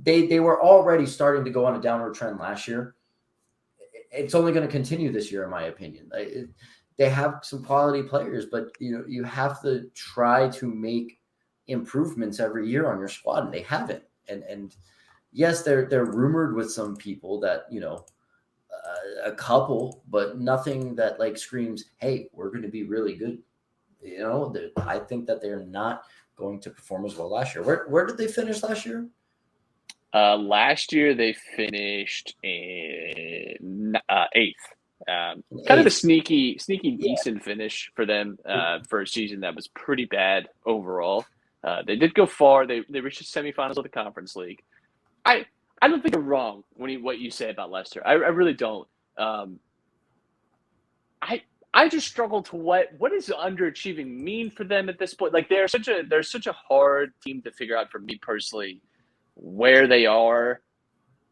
they were already starting to go on a downward trend last year. It's only going to continue this year, in my opinion. They have some quality players, but you have to try to make improvements every year on your squad, and they haven't. And yes, they're rumored with some people that a couple, but nothing that like screams, "Hey, we're going to be really good." I think that they're not going to perform as well last year. Where did they finish last year? Last year they finished in 8th. Kind of a sneaky decent finish for them for a season that was pretty bad overall. They did go far. They reached the semifinals of the Conference League. I don't think you're wrong what you say about Leicester. I really don't. I just struggle to what does underachieving mean for them at this point? Like they're such a hard team to figure out for me personally where they are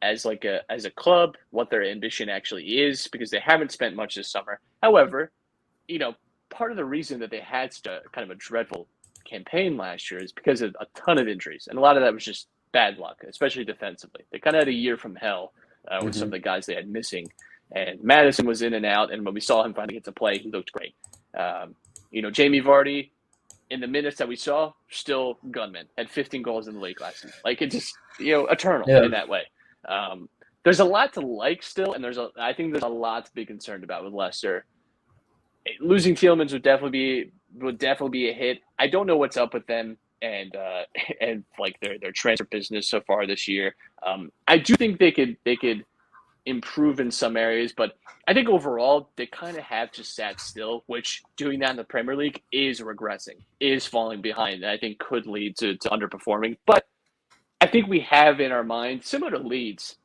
as a club, what their ambition actually is, because they haven't spent much this summer. However, part of the reason that they had such a kind of a dreadful campaign last year is because of a ton of injuries, and a lot of that was just bad luck, especially defensively. They kind of had a year from hell with some of the guys they had missing. And Madison was in and out, and when we saw him finally get to play, he looked great. Jamie Vardy, in the minutes that we saw, still gunman, had 15 goals in the league last season. Like, it just, eternal in that way. There's a lot to like still, and I think there's a lot to be concerned about with Leicester. Losing Tielemans would definitely would definitely be a hit. I don't know what's up with them and and like their transfer business so far this year. I do think they could improve in some areas, but I think overall they kind of have just sat still, which doing that in the Premier League is regressing, is falling behind, and I think could lead to underperforming. But I think we have in our mind, similar to Leeds,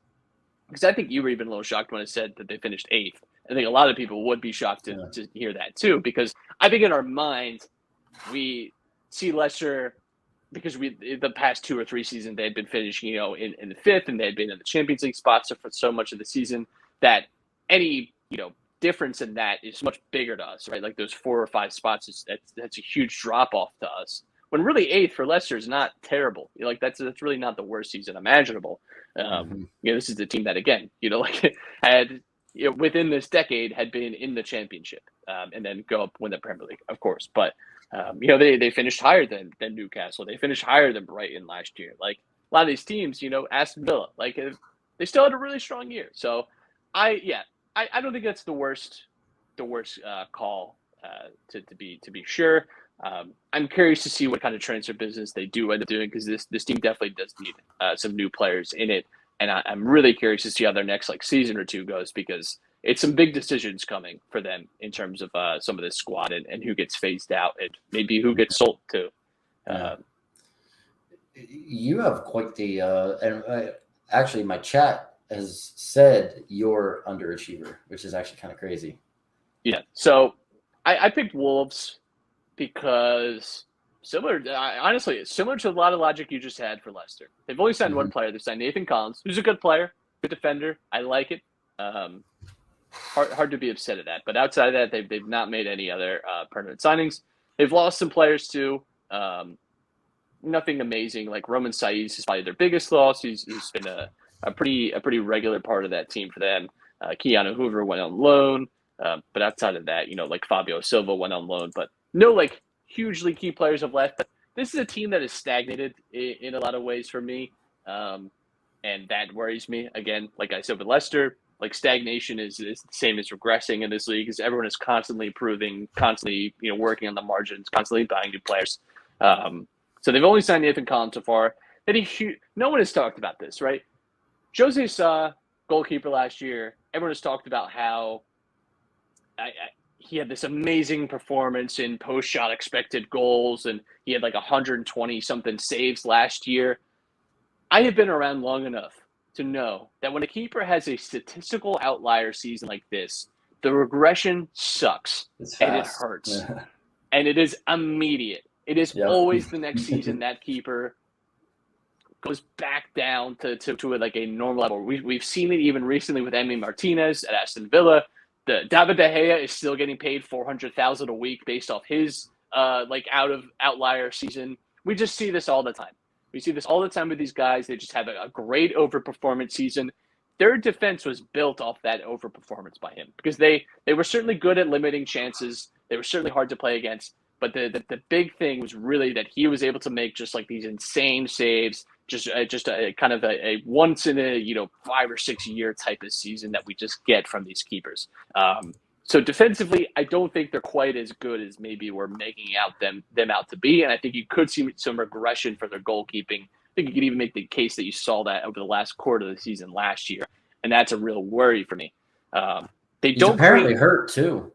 because I think you were even a little shocked when I said that they finished eighth. I think a lot of people would be shocked to hear that too, because I think in our mind, we see Leicester because the past 2 or 3 seasons they had been finishing, in the fifth, and they had been in the Champions League spots for so much of the season that any difference in that is much bigger to us, right? Like those 4 or 5 spots that's a huge drop off to us. When really eighth for Leicester is not terrible. Like that's really not the worst season imaginable. This is the team that again, like had within this decade had been in the championship, and then go up win the Premier League, of course. But they finished higher than Newcastle. They finished higher than Brighton last year. Like a lot of these teams, Aston Villa, like they still had a really strong year. So I don't think that's the worst call to be sure. I'm curious to see what kind of transfer business they do end up doing, because this team definitely does need some new players in it, and I'm really curious to see how their next season or two goes, because it's some big decisions coming for them in terms of some of this squad and who gets phased out and maybe who gets sold too. You have quite the and actually my chat has said you're underachiever, which is actually kind of crazy. Yeah, so I picked Wolves because honestly, similar to a lot of logic you just had for Leicester. They've only signed one player. They've signed Nathan Collins, who's a good player, good defender. I like it. Hard to be upset at that. But outside of that, they've not made any other permanent signings. They've lost some players too. Nothing amazing. Like Roman Saiz is probably their biggest loss. He's been a pretty regular part of that team for them. Keanu Hoover went on loan. But outside of that, like Fabio Silva went on loan. But no, hugely key players have left. But this is a team that is stagnated in a lot of ways for me. And that worries me. Again, like I said with Leicester, stagnation is the same as regressing in this league, because everyone is constantly improving, constantly working on the margins, constantly buying new players. So they've only signed Nathan Collins so far. No one has talked about this, right? Jose Sa, goalkeeper last year, everyone has talked about how he had this amazing performance in post-shot expected goals, and he had 120-something saves last year. I have been around long enough to know that when a keeper has a statistical outlier season like this, the regression sucks and it hurts. Yeah. And it is immediate. It is always the next season that keeper goes back down to a normal level. We've seen it even recently with Emi Martinez at Aston Villa. David De Gea is still getting paid $400,000 a week based off his outlier season. We just see this all the time. We see this all the time with these guys. They just have a great overperformance season. Their defense was built off that overperformance by him, because they were certainly good at limiting chances. They were certainly hard to play against. But the big thing was really that he was able to make just these insane saves, just a kind of a once in a 5 or 6 year type of season that we just get from these keepers. So defensively, I don't think they're quite as good as maybe we're making them out to be, and I think you could see some regression for their goalkeeping. I think you could even make the case that you saw that over the last quarter of the season last year, and that's a real worry for me. He's apparently hurt too.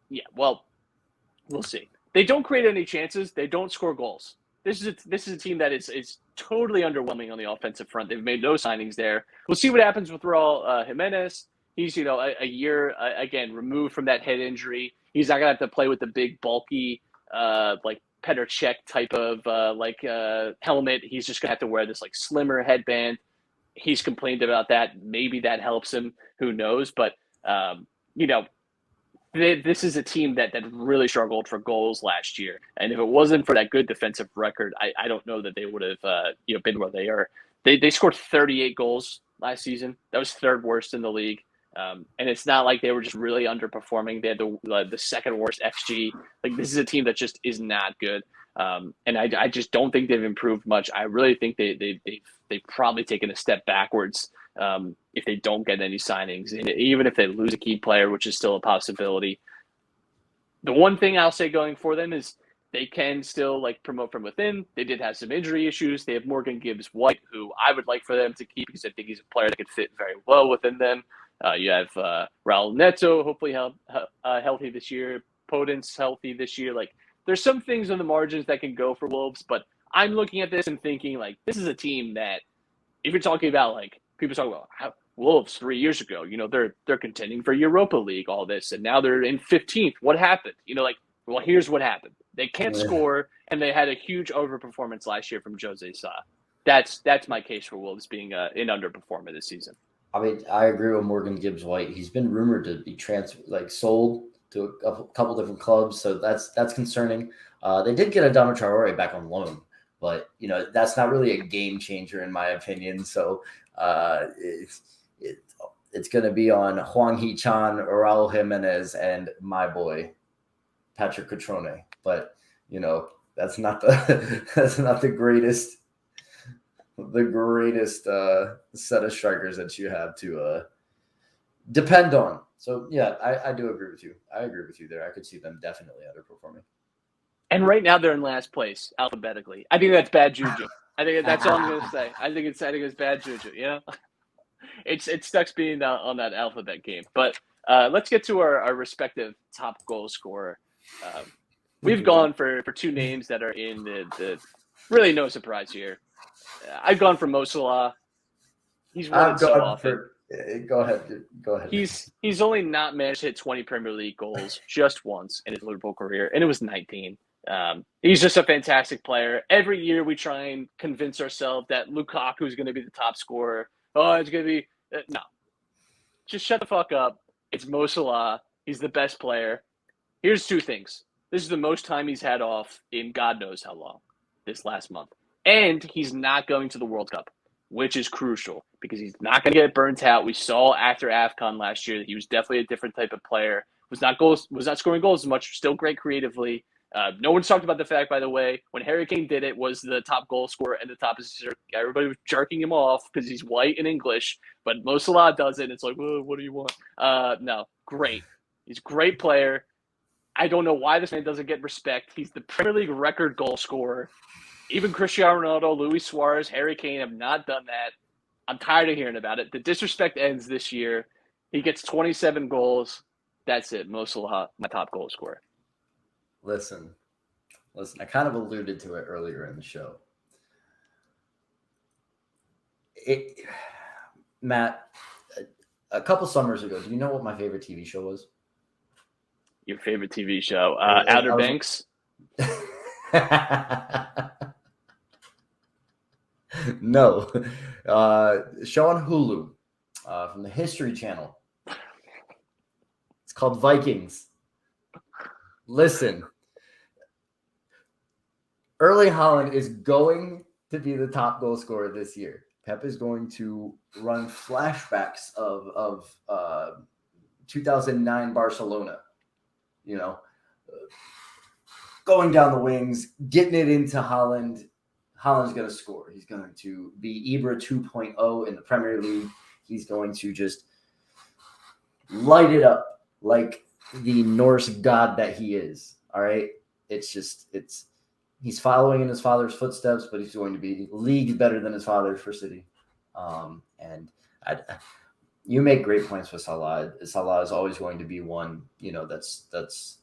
Yeah, well, we'll see. They don't create any chances. They don't score goals. This is a team that is totally underwhelming on the offensive front. They've made no signings there. We'll see what happens with Raul Jimenez. He's a year again removed from that head injury. He's not gonna have to play with the big bulky Petr Cech type of helmet. He's just gonna have to wear this slimmer headband. He's complained about that. Maybe that helps him. Who knows? But this is a team that really struggled for goals last year, and if it wasn't for that good defensive record, I don't know that they would have been where they are. They scored 38 goals last season. That was third worst in the league, and it's not like they were just really underperforming. They had the second worst XG. This is a team that just is not good, and I just don't think they've improved much. I really think they've probably taken a step backwards. If they don't get any signings, and even if they lose a key player, which is still a possibility. The one thing I'll say going for them is they can still like promote from within. They did have some injury issues. They have Morgan Gibbs-White, who I would like for them to keep because I think he's a player that could fit very well within them. You have Raul Neto, hopefully healthy this year. Podence healthy this year. Like, there's some things on the margins that can go for Wolves, but I'm looking at this and thinking, like, this is a team that, if you're talking about, like, people talk about how Wolves 3 years ago, they're contending for Europa League, all this, and now they're in 15th. What happened? Like, well, here's what happened. They can't score, and they had a huge overperformance last year from Jose Sa. That's my case for Wolves being an underperformer this season. I mean, I agree with Morgan Gibbs-White. He's been rumored to be sold to a couple different clubs, so that's concerning. They did get Adama Traore back on loan, but that's not really a game changer in my opinion. So it's going to be on Hwang Hee-chan, Raul Jimenez, and my boy Patrick Catrone. But that's not the greatest. The greatest set of strikers that you have to depend on. So, yeah, I do agree with you. I agree with you there. I could see them definitely underperforming. And right now they're in last place alphabetically. I think that's bad juju. I think that's all I'm going to say. I think it's bad juju. It sucks being on that alphabet game. But let's get to our respective top goal scorer. We've gone for two names that are in the really no surprise here. I've gone for Mo Salah. He's won it so often. Go ahead. He's only not managed to hit 20 Premier League goals just once in his Liverpool career, and it was 19. He's just a fantastic player. Every year we try and convince ourselves that Lukaku is going to be the top scorer. Oh, it's going to be no. Just shut the fuck up. It's Mo Salah. He's the best player. Here's two things. This is the most time he's had off in God knows how long this last month. And he's not going to the World Cup, which is crucial because he's not going to get burnt out. We saw after AFCON last year that he was definitely a different type of player. Was not scoring goals as much, still great creatively. No one's talked about the fact, by the way, when Harry Kane did it, was the top goal scorer and the top assist. Everybody was jerking him off because he's white and English. But Mo Salah does it, and it's like, well, what do you want? No, great. He's a great player. I don't know why this man doesn't get respect. He's the Premier League record goal scorer. Even Cristiano Ronaldo, Luis Suarez, Harry Kane have not done that. I'm tired of hearing about it. The disrespect ends this year. He gets 27 goals. That's it. Mo Salah, my top goal scorer. Listen. I kind of alluded to it earlier in the show. Matt, a couple summers ago, do you know what my favorite TV show was? Your favorite TV show? Outer Banks? No. Show on Hulu from the History Channel. It's called Vikings. Listen. Erling Haaland is going to be the top goal scorer this year. Pep is going to run flashbacks of 2009 Barcelona. Going down the wings, getting it into Haaland. Haaland's going to score. He's going to be Ibra 2.0 in the Premier League. He's going to just light it up like the Norse god that he is. All right. He's following in his father's footsteps, but he's going to be leagues better than his father for City. You make great points with Salah. Salah is always going to be one, that's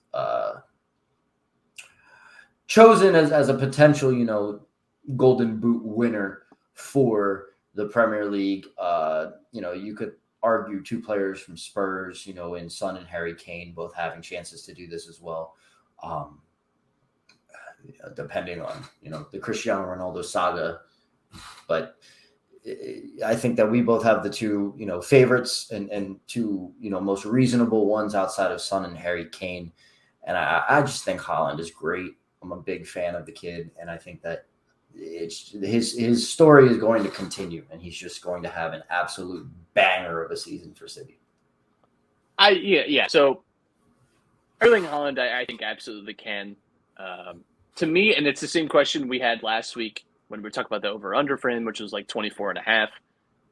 chosen as a potential, Golden Boot winner for the Premier League. You could argue two players from Spurs, in Son and Harry Kane, both having chances to do this as well. Depending on, the Cristiano Ronaldo saga. But I think that we both have the two, favorites and two, most reasonable ones outside of Son and Harry Kane. And I just think Haaland is great. I'm a big fan of the kid. And I think that his story is going to continue, and he's just going to have an absolute banger of a season for City. So Erling Haaland, I think absolutely can. To me, and it's the same question we had last week when we were talking about the over-under for him, which was like 24.5.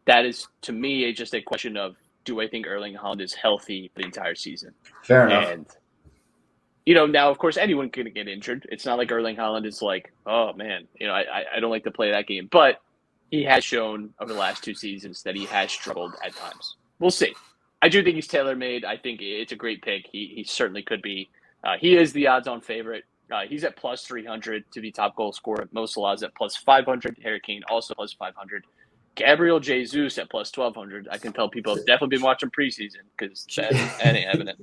That is, to me, just a question of, do I think Erling Haaland is healthy the entire season? Fair enough. And now, of course, anyone can get injured. It's not like Erling Haaland is like, oh, man, I don't like to play that game. But he has shown over the last 2 seasons that he has struggled at times. We'll see. I do think he's tailor-made. I think it's a great pick. He certainly could be. He is the odds-on favorite. He's at plus 300 to be top goal scorer. Mo Salah's at plus 500. Harry Kane also plus 500. Gabriel Jesus at plus 1,200. I can tell people have definitely been watching preseason because that ain't evident.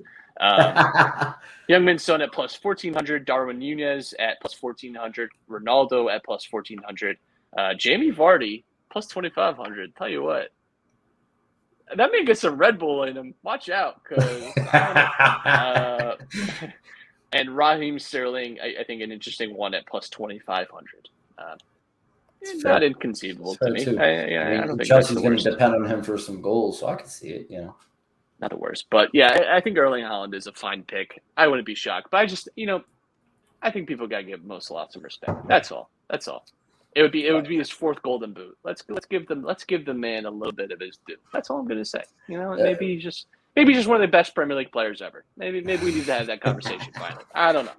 Youngmin Son at plus 1,400. Darwin Nunez at plus 1,400. Ronaldo at plus 1,400. Jamie Vardy plus 2,500. Tell you what. That may get some Red Bull in him. Watch out. And Raheem Sterling, I think an interesting one at plus 2,500. Not inconceivable to me. I don't think Chelsea's going to depend on him for some goals, so I can see it. Not the worst, but yeah, I think Erling Haaland is a fine pick. I wouldn't be shocked, but I just, I think people got to give Mo Salah some respect. That's all. It would be his 4th Golden Boot. Let's give the man a little bit of his due. That's all I'm going to say. Maybe he's just one of the best Premier League players ever. Maybe we need to have that conversation finally. I don't know.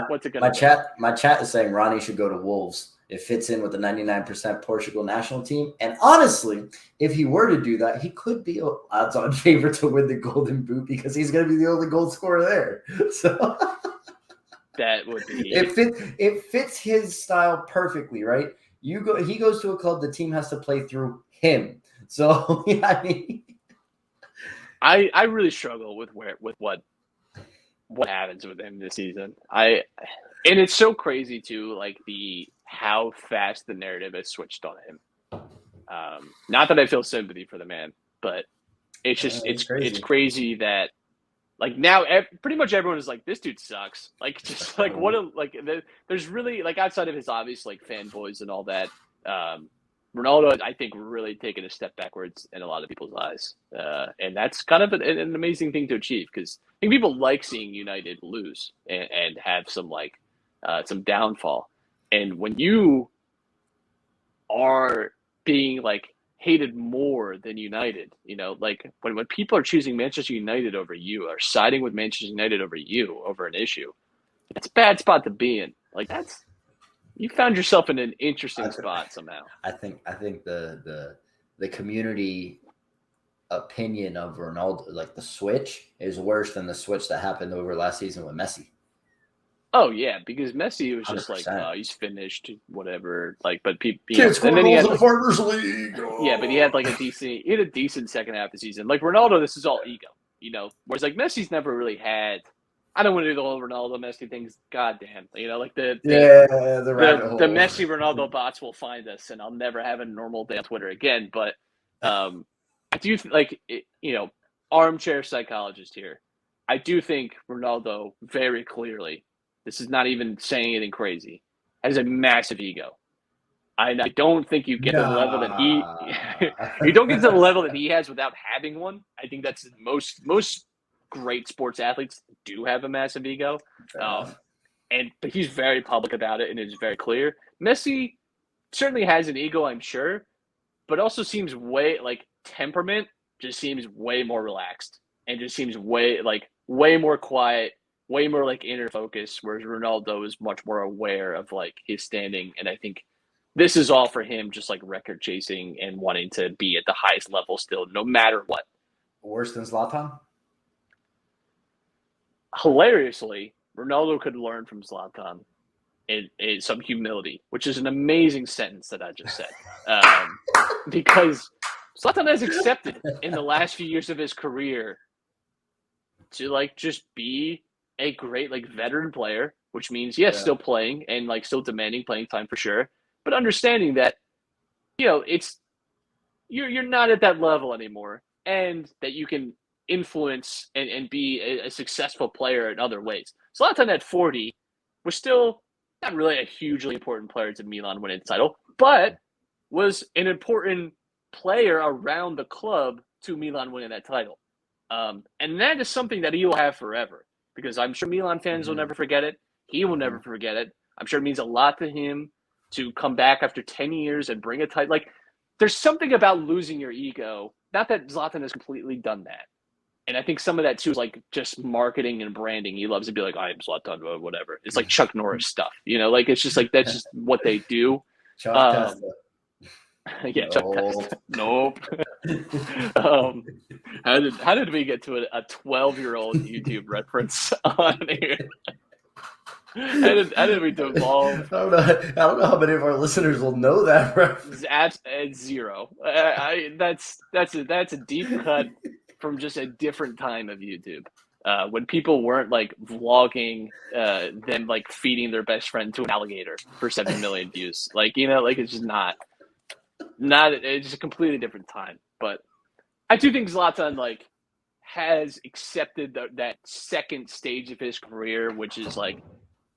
What's it going to be? My chat is saying Ronnie should go to Wolves. It fits in with the 99% Portugal national team. And honestly, if he were to do that, he could be an odds-on favorite to win the Golden Boot because he's going to be the only goal scorer there. So that would be it fits his style perfectly, right? He goes to a club, the team has to play through him. So I really struggle with what happens with him this season. And it's so crazy too, like how fast the narrative has switched on him. Not that I feel sympathy for the man, but it's just it's crazy that like now pretty much everyone is like, this dude sucks. Like just like there's really like outside of his obvious like fanboys and all that. Ronaldo, I think, really taken a step backwards in a lot of people's eyes, and that's kind of an amazing thing to achieve because I think people like seeing United lose and have some some downfall. And when you are being like hated more than United, like when people are choosing Manchester United over you or siding with Manchester United over you over an issue, it's a bad spot to be in. Like you found yourself in an interesting spot somehow. I think the community opinion of Ronaldo, like the switch, is worse than the switch that happened over last season with Messi. Oh yeah, because Messi was just 100%. Like, he's finished, whatever. Like, but people, and then he had the Farmers League. Yeah, but he had like a decent second half of the season. Like Ronaldo, this is all ego, Whereas like Messi's never really had. I don't want to do the whole Ronaldo Messi things. Goddamn, like the Messi Ronaldo bots will find us, and I'll never have a normal day on Twitter again. But I do armchair psychologist here. I do think Ronaldo very clearly. This is not even saying anything crazy. Has a massive ego. I don't think you get the level that you don't get to the level that he has without having one. I think that's most great sports athletes do have a massive ego. But he's very public about it and it's very clear. Messi certainly has an ego, I'm sure, but also seems temperament just seems way more relaxed and just seems way more quiet. Way more like inner focus, whereas Ronaldo is much more aware of like his standing. And I think this is all for him, just like record chasing and wanting to be at the highest level still, no matter what. Worse than Zlatan? Hilariously, Ronaldo could learn from Zlatan in some humility, which is an amazing sentence that I just said. Because Zlatan has accepted in the last few years of his career to like just be a great like veteran player, which means still playing and like still demanding playing time for sure, but understanding that it's you're not at that level anymore, and that you can influence and be a successful player in other ways. Zlatan at 40 was still not really a hugely important player to Milan winning the title, but was an important player around the club to Milan winning that title, and that is something that he will have forever. Because I'm sure Milan fans will never forget it. He will never forget it. I'm sure it means a lot to him to come back after 10 years and bring a title. Like, there's something about losing your ego. Not that Zlatan has completely done that. And I think some of that too is like just marketing and branding. He loves to be like, I am Zlatan or whatever. It's like Chuck Norris stuff, like it's just like that's just what they do. Chuck Testa. Yeah, No. Chuck Testa. Nope. How did we get to a 12-year-old YouTube reference on here? How did we devolve? I don't know how many of our listeners will know that reference. At zero. That's a deep cut from just a different time of YouTube. When people weren't like vlogging them like feeding their best friend to an alligator for 7 million views. Like, like it's just not it's just a completely different time. But I do think Zlatan like has accepted that second stage of his career, which is like,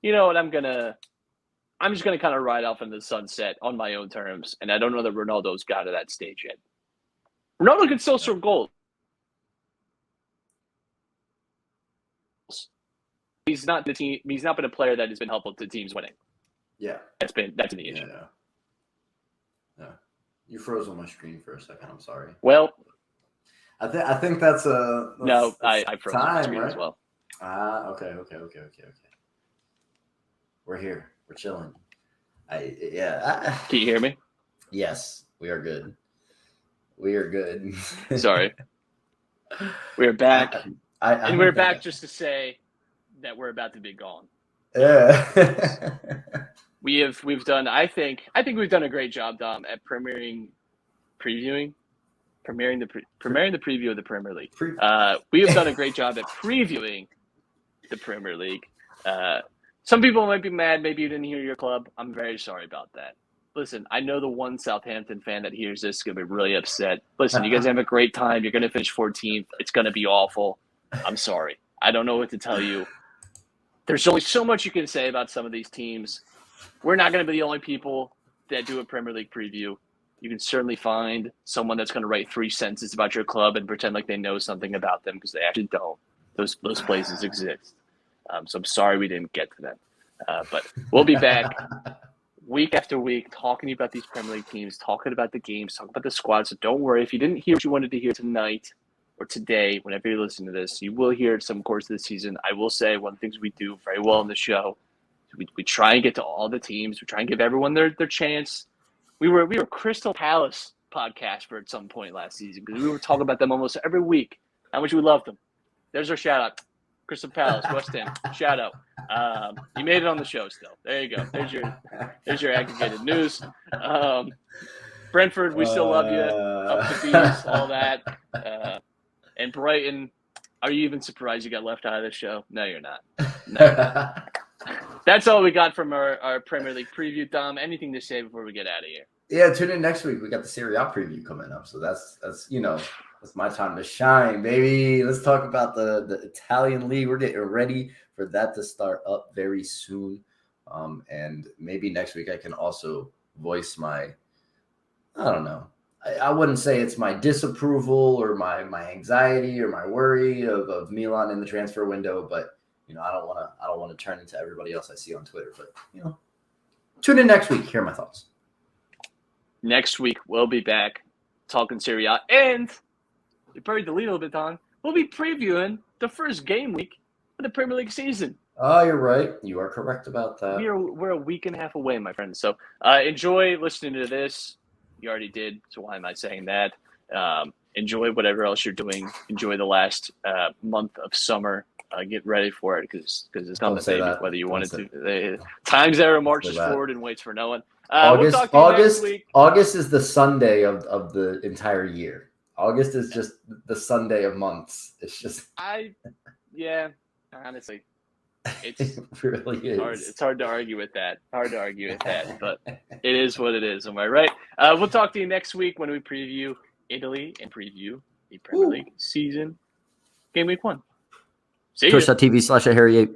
you know what, I'm just gonna kind of ride off into the sunset on my own terms. And I don't know that Ronaldo's got to that stage yet. Ronaldo can still score goals. He's not been a player that has been helpful to teams winning. Yeah. That's been the issue. Yeah. You froze on my screen for a second. I'm sorry. Well, I think that's I froze on my screen right? as well. Okay. We're here. We're chilling. Can you hear me? Yes, we are good. We are good. Sorry. We're back. And we're back just to say that we're about to be gone. Yeah. We've done, I think we've done a great job, Dom, at premiering the preview of the Premier League. We have done a great job at previewing the Premier League. Some people might be mad. Maybe you didn't hear your club. I'm very sorry about that. Listen, I know the one Southampton fan that hears this is going to be really upset. Listen, you guys have a great time. You're going to finish 14th. It's going to be awful. I'm sorry. I don't know what to tell you. There's only so much you can say about some of these teams. We're not going to be the only people that do a Premier League preview. You can certainly find someone that's going to write 3 sentences about your club and pretend like they know something about them because they actually don't. Those places exist. So I'm sorry we didn't get to them. But we'll be back week after week talking about these Premier League teams, talking about the games, talking about the squad. So don't worry. If you didn't hear what you wanted to hear tonight or today, whenever you listen to this, you will hear some course of the season. I will say one of the things we do very well on the show, we try and get to all the teams. We try and give everyone their chance. We were Crystal Palace podcast for at some point last season because we were talking about them almost every week, how much we loved them. There's our shout out. Crystal Palace, West Ham, shout out. You made it on the show still. There you go. There's your aggregated news. Brentford, we still love you. Up the bees, all that. And Brighton, are you even surprised you got left out of the show? No, you're not. No. That's all we got from our Premier League preview. Dom, anything to say before we get out of here? Yeah, tune in next week. We got the Serie A preview coming up, so that's that's my time to shine, baby. Let's talk about the Italian league. We're getting ready for that to start up very soon, and maybe next week I can also voice my, I don't know. I wouldn't say it's my disapproval or my anxiety or my worry of Milan in the transfer window, but I don't want to turn into everybody else I see on Twitter. But tune in next week. Hear my thoughts. Next week we'll be back talking Serie A, and we buried the lead a little bit, Don. We'll be previewing the first game week of the Premier League season. Oh, you're right. You are correct about that. We're a week and a half away, my friends. So enjoy listening to this. You already did, so why am I saying that? Enjoy whatever else you're doing. Enjoy the last month of summer. Get ready for it because it's coming, baby. Whether you want it to. Times Arrow marches forward and waits for no one. We'll talk to you next week. August is the Sunday of the entire year. August is just the Sunday of months. It's just. Honestly. It really is. It's hard to argue with that. But it is what it is. Am I right? We'll talk to you next week when we preview Italy and preview the Premier League season, game week 1. See you. Twitch.tv/Harry8.